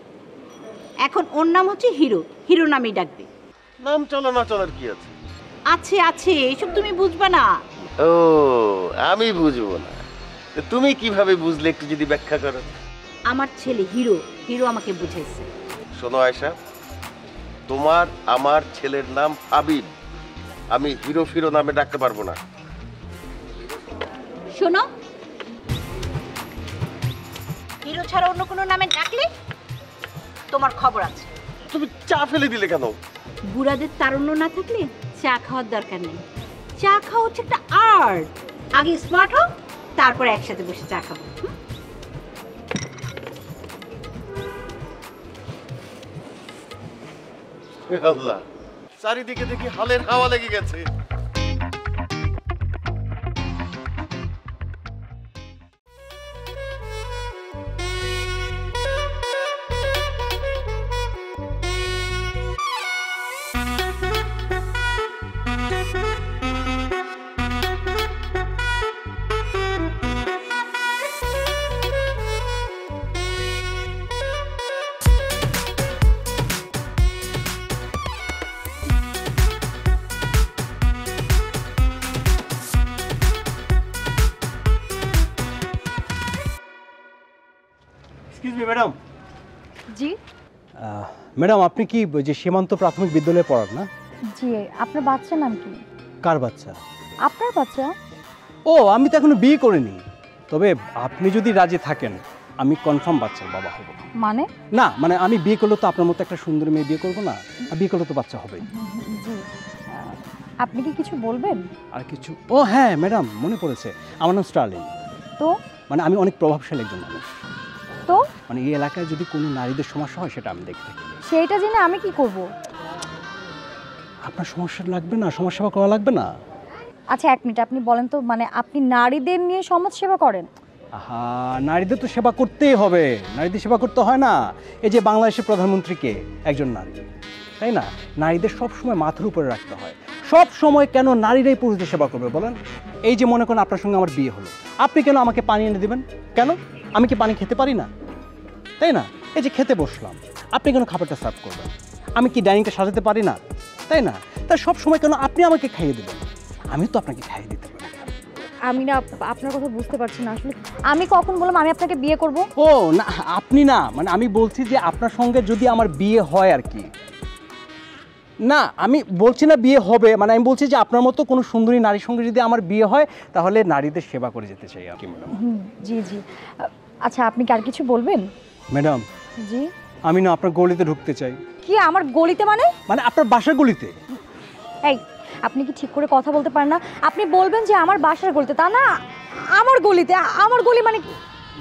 এখন ওর নাম হচ্ছে হিরো, হিরো নামেই ডাকবে। নাম চলা না চলার কি আছে? আছে আছে, এসব তুমি বুঝবা না। ও আমি বুঝবো না, তুমি কিভাবে বুঝলে একটু যদি ব্যাখ্যা করো। আমার ছেলে হিরো, হিরো আমাকে বুঝেছে। শোনো আয়শা, তোমার আমার ছেলের নাম হাবিব, আমি হিরো ফিরো নামে ডাকতে পারবো না। শোনো, হিরো ছাড়া অন্য কোনো নামে ডাকলে তোমার খবর আছে। তুমি চা ফেলে দিলে কেন? বুড়াদের তারুণ্য না থাকলে চা খাওয়ার দরকার নেই। চা খাওয়া হচ্ছে একটা আর্ট। আগে স্মার্ট হও, তারপরে একসাথে বসে চা খাবো। আল্লাহ, চারিদিকে দেখি হালের হাওয়া লেগে গেছে। Excuse me madam. জি ম্যাডাম, আপনি কি ওই যে সীমান্ত প্রাথমিক বিদ্যালয়ে পড়ান না? জি। আপনার বাচ্চার নাম কি? কার বাচ্চা? আপনার বাচ্চা? ও, আমি তো এখনো বিয়ে করিনি। তবে আপনি যদি রাজি থাকেন আমি কনফার্ম বাচ্চার বাবা হব। মানে? না মানে আমি বিয়ে করলে তো আপনার মতো একটা সুন্দরী মেয়ে বিয়ে করবো না, আর বিয়ে করলে তো বাচ্চা হবেই। জি, আপনি কি কিছু বলবেন? আর কিছু? ও হ্যাঁ ম্যাডাম, মনে পড়েছে, আমার নাম স্টার্লিং। তো মানে আমি অনেক প্রভাবশালী একজন মানুষ। তো মানে এই এলাকায় যদি কোনো নারীদের সমস্যা হয় সেটা আমি দেখে থাকি। সেইটা জেনে আমি কি করব? আপনার সমস্যা লাগবে না, সমাজ সেবা করা লাগবে না। আচ্ছা এক মিনিট, আপনি বলেন তো, মানে আপনি নারীদের নিয়ে সমাজ সেবা করেন? হ্যাঁ, নারীদের তো সেবা করতেই হবে, নারীদের সেবা করতে হয় না? এই যে বাংলাদেশের প্রধানমন্ত্রীকে একজন নারী, তাই না? নারীদের সব সময় মাথার উপরে রাখতে হয়। সব সময় কেন নারীরাই পুরুষদের সেবা করবে বলেন? এই যে মনে করেন আপনার সঙ্গে আমার বিয়ে হলো, আপনি কেন আমাকে পানি এনে দেবেন? কেন? আমি কি পানি খেতে পারি না? তাই না? এই যে খেতে বসলাম, আপনি কেন খাবারটা সার্ভ করবেন? আমি কি ডাইনিংটা সাজাতে পারি না? তাই না? তাই সব সময় কেন আপনি আমাকে খাইয়ে দেবেন? আমি তো আপনাকে খাইয়ে দিতে পারি। আমি না আপনার কথা বুঝতে পারছি না আসলে। আমি কখন বললাম আমি আপনাকে বিয়ে করব? ও না, আপনি না, মানে আমি বলছি যে আপনার সঙ্গে যদি আমার বিয়ে হয় আর কি। না আমি বলছি না বিয়ে হবে, মানে আমি বলছি যে আপনার মতো কোনো সুন্দরী নারীর সঙ্গে যদি আমার বিয়ে হয় তাহলে নারীদের সেবা করে যেতে চাই আর কি ম্যাডাম। জি জি। আচ্ছা আপনি কি আর কিছু বলবেন? ম্যাডাম জি। আমি না আপনার গলিতে ঢুকতে চাই। কি আমার গলিতে? মানে মানে আপনার বাসার গলিতে। এই আপনি কি ঠিক করে কথা বলতে পারেন না? আপনি বলবেন যে আমার বাসার গলিতে, তা না আমার গলিতে। আমার গলি মানে কি?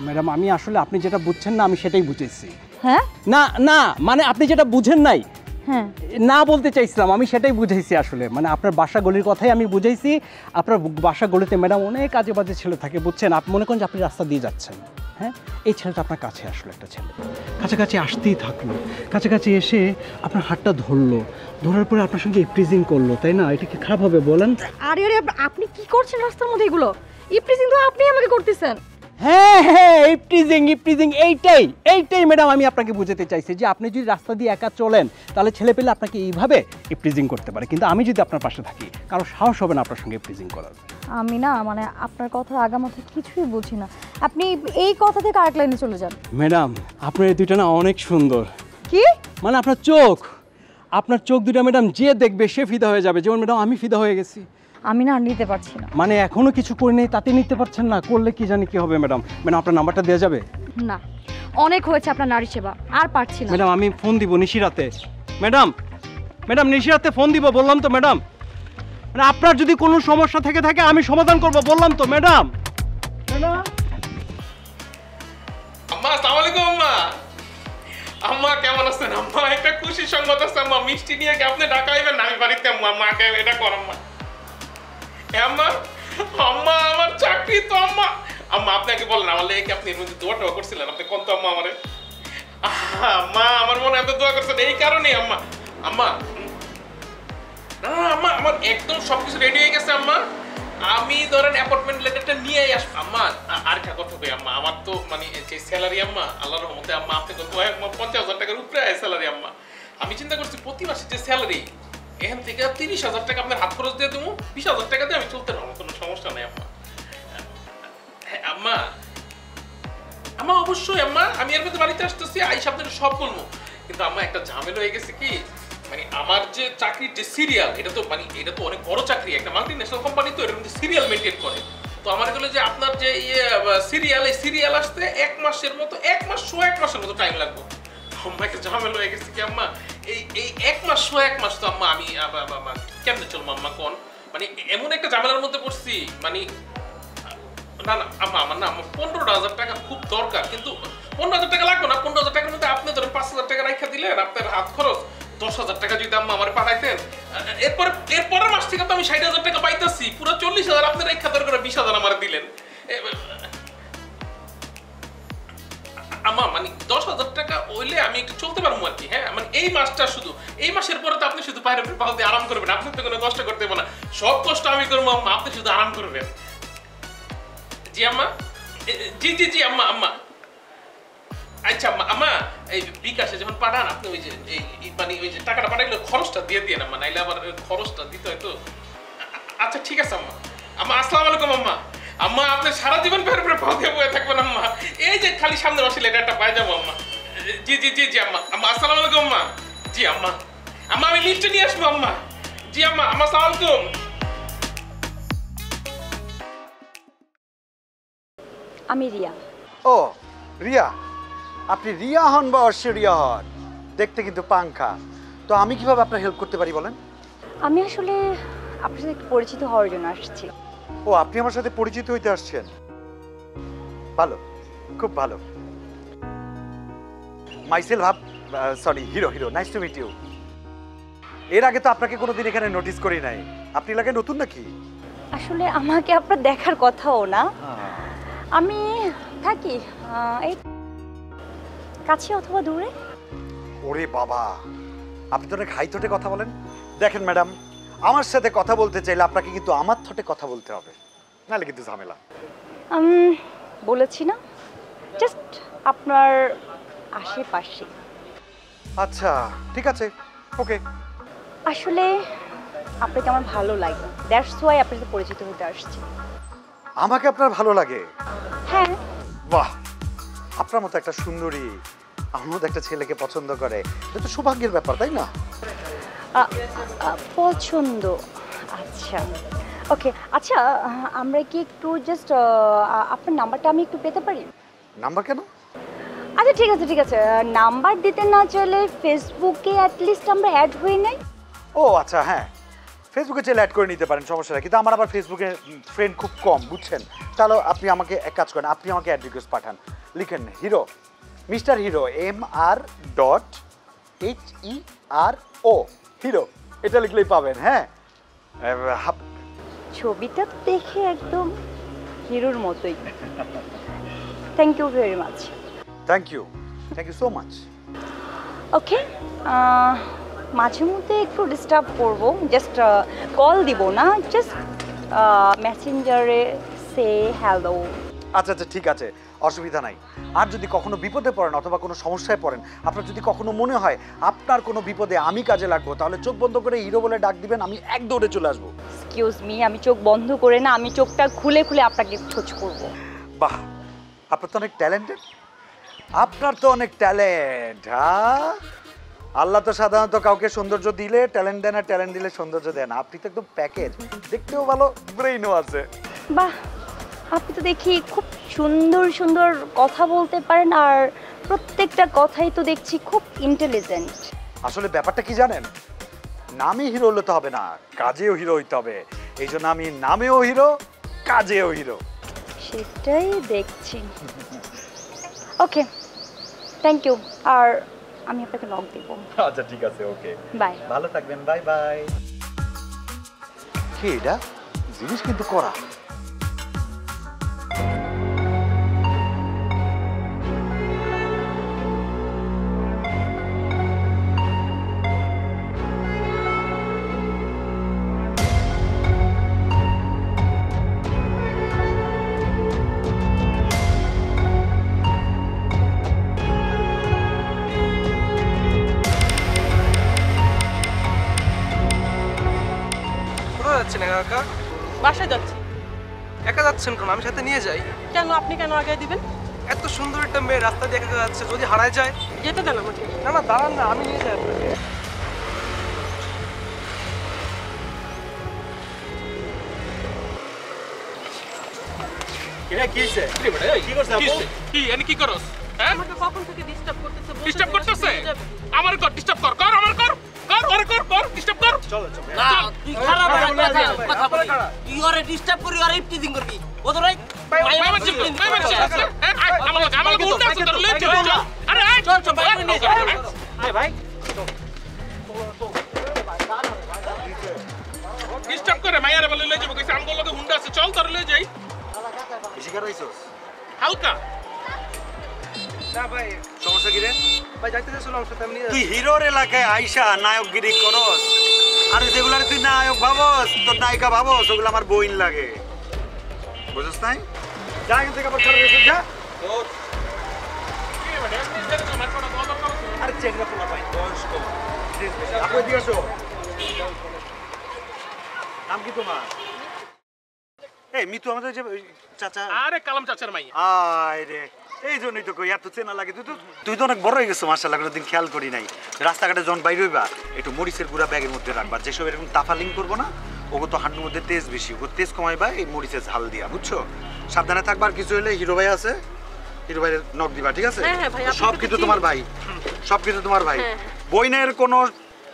ম্যাডাম আমি আসলে আপনি যেটা বুঝছেন না আমি সেটাই বুঝেছি। হ্যাঁ না না মানে আপনি যেটা বুঝেন নাই, হ্যাঁ না বলতে চাইছিলাম, আমি সেটাই বুঝাইছি আসলে। মানে আপনার বাসা গলির কথাই আমি বুঝাইছি। আপনার বাসা গলিতে ম্যাডাম অনেক আজে বাজে ছেলে থাকে, বুঝছেন? আপনি মনে করেন যে আপনি রাস্তা দিয়ে যাচ্ছেন, হ্যাঁ, এই ছেলেটা আপনার কাছে আসলো, একটা ছেলে কাছাকাছি আসতেই থাকলো, কাছাকাছি এসে আপনার হাতটা ধরলো, ধরার পরে আপনার সঙ্গে ইপ্রিজিং করলো, তাই না? এটা কি খারাপ হবে বলেন? আরে আরে আপনি কি করছেন রাস্তার মধ্যে এগুলো? ইপ্রিজিং তো আপনি আমাকে করতেছেন। হ্যাঁ হ্যাঁ, ইপ্রিজিং ইপ্রিজিং, এইটাই এইটাই ম্যাডাম আমি আপনাকে বুঝাতে চাইছি যে আপনি যদি রাস্তা দিয়ে একা চলেন তাহলে ছেলে পেলে আপনাকে এইভাবে ইপ্রিজিং করতে পারে, কিন্তু আমি যদি আপনার পাশে থাকি কারো সাহস হবে না আপনার সঙ্গে ইপ্রিজিং করার। আমি না মানে আপনার কথার আগামাথা কিছুই বুঝি না। আপনি এই কথা থেকে আরেক লাইনে চলে যান। ম্যাডাম আপনার এই দুইটা না অনেক সুন্দর। কি মানে আপনার চোখ দুটা ম্যাডাম যে দেখবে সে ফিদা হয়ে যাবে, যেমন ম্যাডাম আমি ফিদা হয়ে গেছি। আমি না নিতে পারছি না। মানে এখনো কিছু করি নেই তাতে নিতে পারছেন না? করলে কি জানি কি হবে ম্যাডাম। ম্যাডাম আপনার নাম্বারটা দেওয়া যাবে? না অনেক হয়েছে আপনার নারী সেবা, আর পারছি না। ম্যাডাম আমি ফোন দিব নিশিরাতে। ম্যাডাম নিশিরাতে ফোন দিব, বললাম তো ম্যাডাম। মানে আপনার যদি কোনো সমস্যা থেকে থাকে আমি সমাধান করব, বললাম তো ম্যাডাম। আম্মা আসসালামু আলাইকুম। আম্মা আম্মা কেমন আছেন? আম্মা একটা খুশি সংবাদ আছে আম্মা, মিষ্টি নিয়ে কি আপনি ঢাকা আইবেন না? আমি বাড়িতে মাকে এটা কর আম্মা। আম্মা আম্মা আমার চাকরি তো আম্মা। আম্মা আপনাকে বলেন আমার লেগে কি আপনি এর মধ্যে দোয়া টোয়া করছিলেন? আপনি কোন তো আম্মা আমারে। আম্মা আমার মনে এত দোয়া করছেন এই কারণেই আম্মা। আম্মা না আম্মা আমার একদম সবকিছু রেডি হয়ে গেছে আম্মা। আমি ধরেন অ্যাপয়েন্টমেন্ট লেটারটা নিয়ে আসবো আম্মা। আর একটা কথা কই আম্মা, আমার তো মানে যে স্যালারি আম্মা আল্লাহর রহমতে আম্মা আপনি তো 50,000 টাকার উপরে আয় স্যালারি আম্মা। আমি চিন্তা করছি প্রতি মাসে যে স্যালারি এখান থেকে 30,000 টাকা আপনার হাত খরচ দিয়ে দেবো, 20,000 টাকা দিয়ে আমি চলতে পারবো, কোনো সমস্যা নেই আম্মা। আম্মা আম্মা অবশ্যই আম্মা, আমি এর মধ্যে বাড়িতে আসতেছি, আইসা আপনাকে সব বলবো। কিন্তু আম্মা একটা ঝামেলা হয়ে গেছে কি, মানে আমার যে চাকরির যে সিরিয়াল, এটা তো মানে এটা তো অনেক বড় চাকরি, একটা মাল্টিন্যাশনাল কোম্পানি, তো এর মধ্যে সিরিয়াল মেনটেন করে। তো আমার এগুলো যে আপনার যে সিরিয়াল, এই সিরিয়াল আসতে 1 মাসের মতো, 1 মাস 1 মাসের মতো টাইম লাগবে। আম্মা একটা ঝামেলা হয়ে গেছে কি আম্মা, এই 1 মাস 1 মাস তো আম্মা আমি কেমনে চলবো আম্মা কোন? মানে এমন একটা ঝামেলার মধ্যে পড়ছি, মানে না না আম্মা আমার না 15,000 টাকা খুব দরকার, কিন্তু 15,000 টাকা লাগবে না। 15,000 টাকার মধ্যে আপনি ধরেন 5,000 টাকা রাখা দিলেন, আপনার হাত খরচ 10,000 টাকা যদি আম্মা আমার পাঠাইতেন, এরপরের মাস থেকে তো আমি 60,000 টাকা পাইতেছি, পুরো 40,000 আপনি রেখা দরকার 20,000 আমার দিলেন। আম্মা মানে 10,000 টাকা হইলে আমি একটু চলতে পারবো আর কি। হ্যাঁ মানে এই মাসটা শুধু, এই মাসের পরে তো আপনি শুধু বাইরে পাল দিয়ে আরাম করবেন, আপনি তো কোনো কষ্ট করতে হবে না, সব কষ্ট আমি করবো আম্মা, আপনি শুধু আরাম করবেন। জি আম্মা, জি জি জি আম্মা আম্মা। আচ্ছা আম্মা, আম্মা এই বিকাশে যখন পাঠান আপনি ওই যে মানে ওই যে টাকাটা পাঠাইলে খরচটা দিয়ে দিয়ে আম্মা, নাইলে আবার খরচটা দিতে হয় তো। আচ্ছা ঠিক আছে আম্মা। আম্মা আসসালামু আলাইকুম আম্মা। আম্মা আপনি সারা জীবন ফের ফের পথে বয়ে থাকবেন আম্মা, এই যে খালি সামনে বসে লেটারটা পাই যাবো আম্মা। জি জি জি জি আম্মা। আম্মা আসসালামু আলাইকুম আম্মা। জি আম্মা। আম্মা আমি লিস্টে নিয়ে আসবো আম্মা। জি আম্মা। আম্মা আসসালামু আলাইকুম। আমি রিয়া। ও রিয়া, আপনি রিয়া হন বা ঐশ্বরিয়া হন, দেখতে কিন্তু পাংখা। তো আমি কিভাবে আপনার হেল্প করতে পারি বলেন? আমি আসলে আপনার সাথে একটু পরিচিত হওয়ার জন্য আসছি। ও, আপনি আমার সাথে পরিচিত হইতে আসছেন? ভালো, খুব ভালো। Myself hero, nice to meet you. এর আগে তো আপনাকে কোনোদিন এখানে নোটিস করি নাই। আপনি এলাকায় নতুন নাকি? আসলে আমাকে আপনার দেখার কথাও না, আমি থাকি এই কাছে অথবা দূরে। ওরে বাবা, আপনি তো অনেক হাই থটে কথা বলেন। দেখেন ম্যাডাম, আমার সাথে কথা বলতে চাইলে আপনাকে কিন্তু আমার থটে কথা বলতে হবে, নাহলে কিন্তু ঝামেলা। বলেছি না, জাস্ট আপনার আশেপাশে। আচ্ছা ঠিক আছে, ওকে। আসলে আপনাকে আমার ভালো লাগে, দ্যাটস ওয়াই আপনার সাথে পরিচিত হতে আসছি। আমাকে আপনার ভালো লাগে? হ্যাঁ। বাহ, আপনার মতো একটা সুন্দরী আমার মতো একটা ছেলেকে পছন্দ করে, এটা তো সৌভাগ্যের ব্যাপার, তাই না? পছন্দ, আচ্ছা ওকে। আচ্ছা, আমরা কি একটু জাস্ট আপনার নাম্বারটা আমি একটু পেতে পারি? নাম্বার কেন? আচ্ছা ঠিক আছে ঠিক আছে, নাম্বার দিতে না চাইলে ফেসবুকে অ্যাটলিস্ট আমরা অ্যাড হয়ে নেই। ও আচ্ছা, হ্যাঁ ফেসবুকে চাইলে অ্যাড করে নিতে পারেন, সমস্যা নেই। কিন্তু আমার আবার ফেসবুকে ফ্রেন্ড খুব কম, বুঝছেন? তাহলে আপনি আমাকে এক কাজ করেন, আপনি আমাকে অ্যাড রিকোয়েস্ট পাঠান, লিখেন hero, mister hero, MR.HERO, hero, এটা লিখলেই পাবেন। হ্যাঁ, ছবিটা দেখে একদম হিরোর মতোই। Thank you very much. Thank you so much. Okay, মাঝে মধ্যে একটু ডিস্টার্ব করবো, জাস্ট কল দিব না, জাস্ট মেসেঞ্জারে সে হ্যালো। আচ্ছা আচ্ছা ঠিক আছে, অসুবিধা নাই। আর যদি কখনো বিপদে পড়েন অথবা কোনো সমস্যায় পড়েন, আপনার যদি কখনো মনে হয় আপনার কোনো বিপদে আমি কাজে লাগবো, তাহলে চোখ বন্ধ করে হিরো বলে ডাক দিবেন, আমি এক দৌড়ে চলে আসবো। এক্সকিউজ মি, আমি চোখ বন্ধ করে না, আমি চোখটা খুলে খুলে আপনাকে খোঁজ করব। বাহ, আপনার তো অনেক ট্যালেন্টেড, আপনার তো অনেক ট্যালেন্ট। হ্যাঁ, আল্লাহ তো সাধারণত কাউকে সৌন্দর্য দিলে ট্যালেন্ট দেন, আর ট্যালেন্ট দিলে সৌন্দর্য দেন। আপনি তো একদম প্যাকেজ, দেখতেও ভালো, ব্রেইনও আছে। বাহ, আপনি তো দেখি খুব সুন্দর সুন্দর কথা বলতে পারেন, আর প্রত্যেকটা কথাই তো দেখছি খুব ইন্টেলিজেন্ট। আসলে ব্যাপারটা কি জানেন, নামে হিরো হলে তো হবে না, কাজেও হিরো হইতে হবে। এই জন্য আমি নামেও হিরো, কাজেও হিরো। সেটাই দেখছি। ওকে, থ্যাংক ইউ। আর আমি আপনাকে লক দেব। আচ্ছা ঠিক আছে, ওকে, বাই। ভালো থাকবেন, বাই বাই। কি এটা জিনিস কিন্তু করা। যাচ্ছেন একা? বাসায় যাচ্ছি। একা যাচ্ছেন কেন? আমি সাথে নিয়ে যাই। কেন, আপনি কেন আগে দিবেন? এত সুন্দর একটা মেয়ে রাস্তা দিয়ে একা যাচ্ছে, যদি হারায় যায়? যেতে দেন আমাকে। না না দাঁড়ান না, আমি নিয়ে যাই আপনাকে। এটা কি হইছে? কি করছ আপু? কি এনে কি করছ? হ্যাঁ? আমাকে কখন থেকে ডিস্টার্ব করতেছে? ডিস্টার্ব করতেছে? আমার কর, ডিস্টার্ব কর, কর আমার কর। কর, ডিস্টার্ব কর। চল। না, তুই খারাপ কথা বলি। তুই ওরে ডিস্টার্ব করি, ওরে ইফটিজিং করবি। ও তো রাইট। আমার উল্টা আছে তোর লয়ে চল। আরে আয়। চল বাইক নিয়ে যা। আয় ভাই। ডিস্টার্ব করে মাইয়ারে বলে লয়ে যাবো, কইছে আমগো লগে হুন্ডা আছে, চল তোর লয়ে যাই। বেশি খারাইছস? হালকা। না ভাই, সমস্যা কি রে? ভাই যাইতে যাচ্ছিল আমার সাথে, আমি নিয়ে তুই হিরোর এলাকায় আইসা নায়কগিরি করস, আর যেগুলার তুই নায়ক ভাবস, তোর নায়িকা ভাবস, ওগুলো আমার বইন লাগে, বুঝছ নাই? যা এখান থেকে আবার চলে যা। আরে চেকরা পোলা ভাই, বয়স কম, আপনি দিয়ে আসো। নাম কি তোমার? এই মিতু, আমাদের যে চাচা। আরে কালাম চাচার মাইয়া। আয় রে, এই জন্যই তো কই এত চেনা লাগে। তুই তো অনেক বড় হয়ে গেছো মাশাআল্লাহ, কোনোদিন খেয়াল করি নাই। রাস্তাঘাটে যখন বাইরে হইবা একটু মরিচের গুঁড়া ব্যাগের মধ্যে রাখবা, যেসব এরকম তাফালিং করবো না, ওগো তো হান্ডুর মধ্যে তেজ বেশি, ওগো তেজ কমাইবা এই মরিচের ঝাল দিয়া, বুঝছো? সাবধানে থাকবা। আর কিছু হলে হিরো ভাই আছে, হিরো ভাইয়ের নক দিবা, ঠিক আছে? হ্যাঁ, হ্যাঁ, ভাই, আপনাকে সব তো কিছু চিনি। তোমার ভাই, সব কিছু তোমার ভাই। হ্যাঁ, বইনের কোনো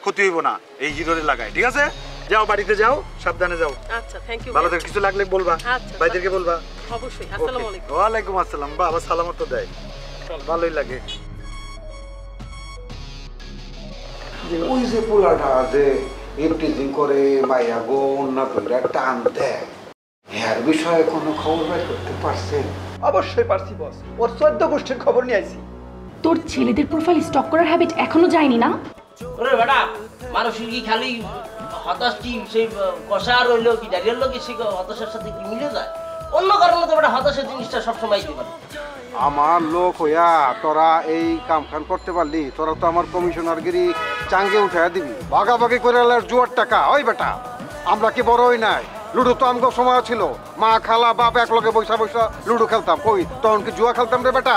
ক্ষতি হইব না এই হিরোর এলাকায়, ঠিক আছে? যাও বাড়িতে যাও, সাবধানে যাও। আচ্ছা, থ্যাংক ইউ। ভালো থেকে কিছু লাগলে বলবা, আচ্ছা, ভাইদেরকে বলবা। অবশ্যই। আসসালামু আলাইকুম। ওয়ালাইকুম আসসালাম। বাবা সালামত তো দেয়, ভালোই লাগে। যে ওই যে পোলাটা যে ইফটিজিং করে মাইয়া গো না কইরা টান দেয়, এর বিষয়ে কোনো খবর বের করতে পারছেন? অবশ্যই পারছি বস, ওর 14 গোষ্ঠীর খবর নিয়ে আইছি। তোর ছেলেদের প্রোফাইল স্টক করার হ্যাবিট এখনো যায়নি না? ওরে বেটা, মানুষের কি খালি হতাশটি সেই কষা রইলো কি দাঁড়িয়ে কি সেই হতাশার সাথে কি মিলে যায়? অন্য কারণে তো বেটা হতাশার জিনিসটা সবসময় দিতে পারে। আমার লোক হইয়া তোরা এই কাম খান করতে পারলি, তোরা তো আমার কমিশনারগিরি চাঙ্গে উঠাইয়া দিবি। ভাগাভাগি করে জুয়ার টাকা। ওই বেটা, আমরা কি বড় হই নাই? লুডো তো আমগো সময় ছিল, মা খালা বাপ এক লগে বৈশা বৈশা লুডো খেলতাম। কই তখন কি জুয়া খেলতাম রে বেটা?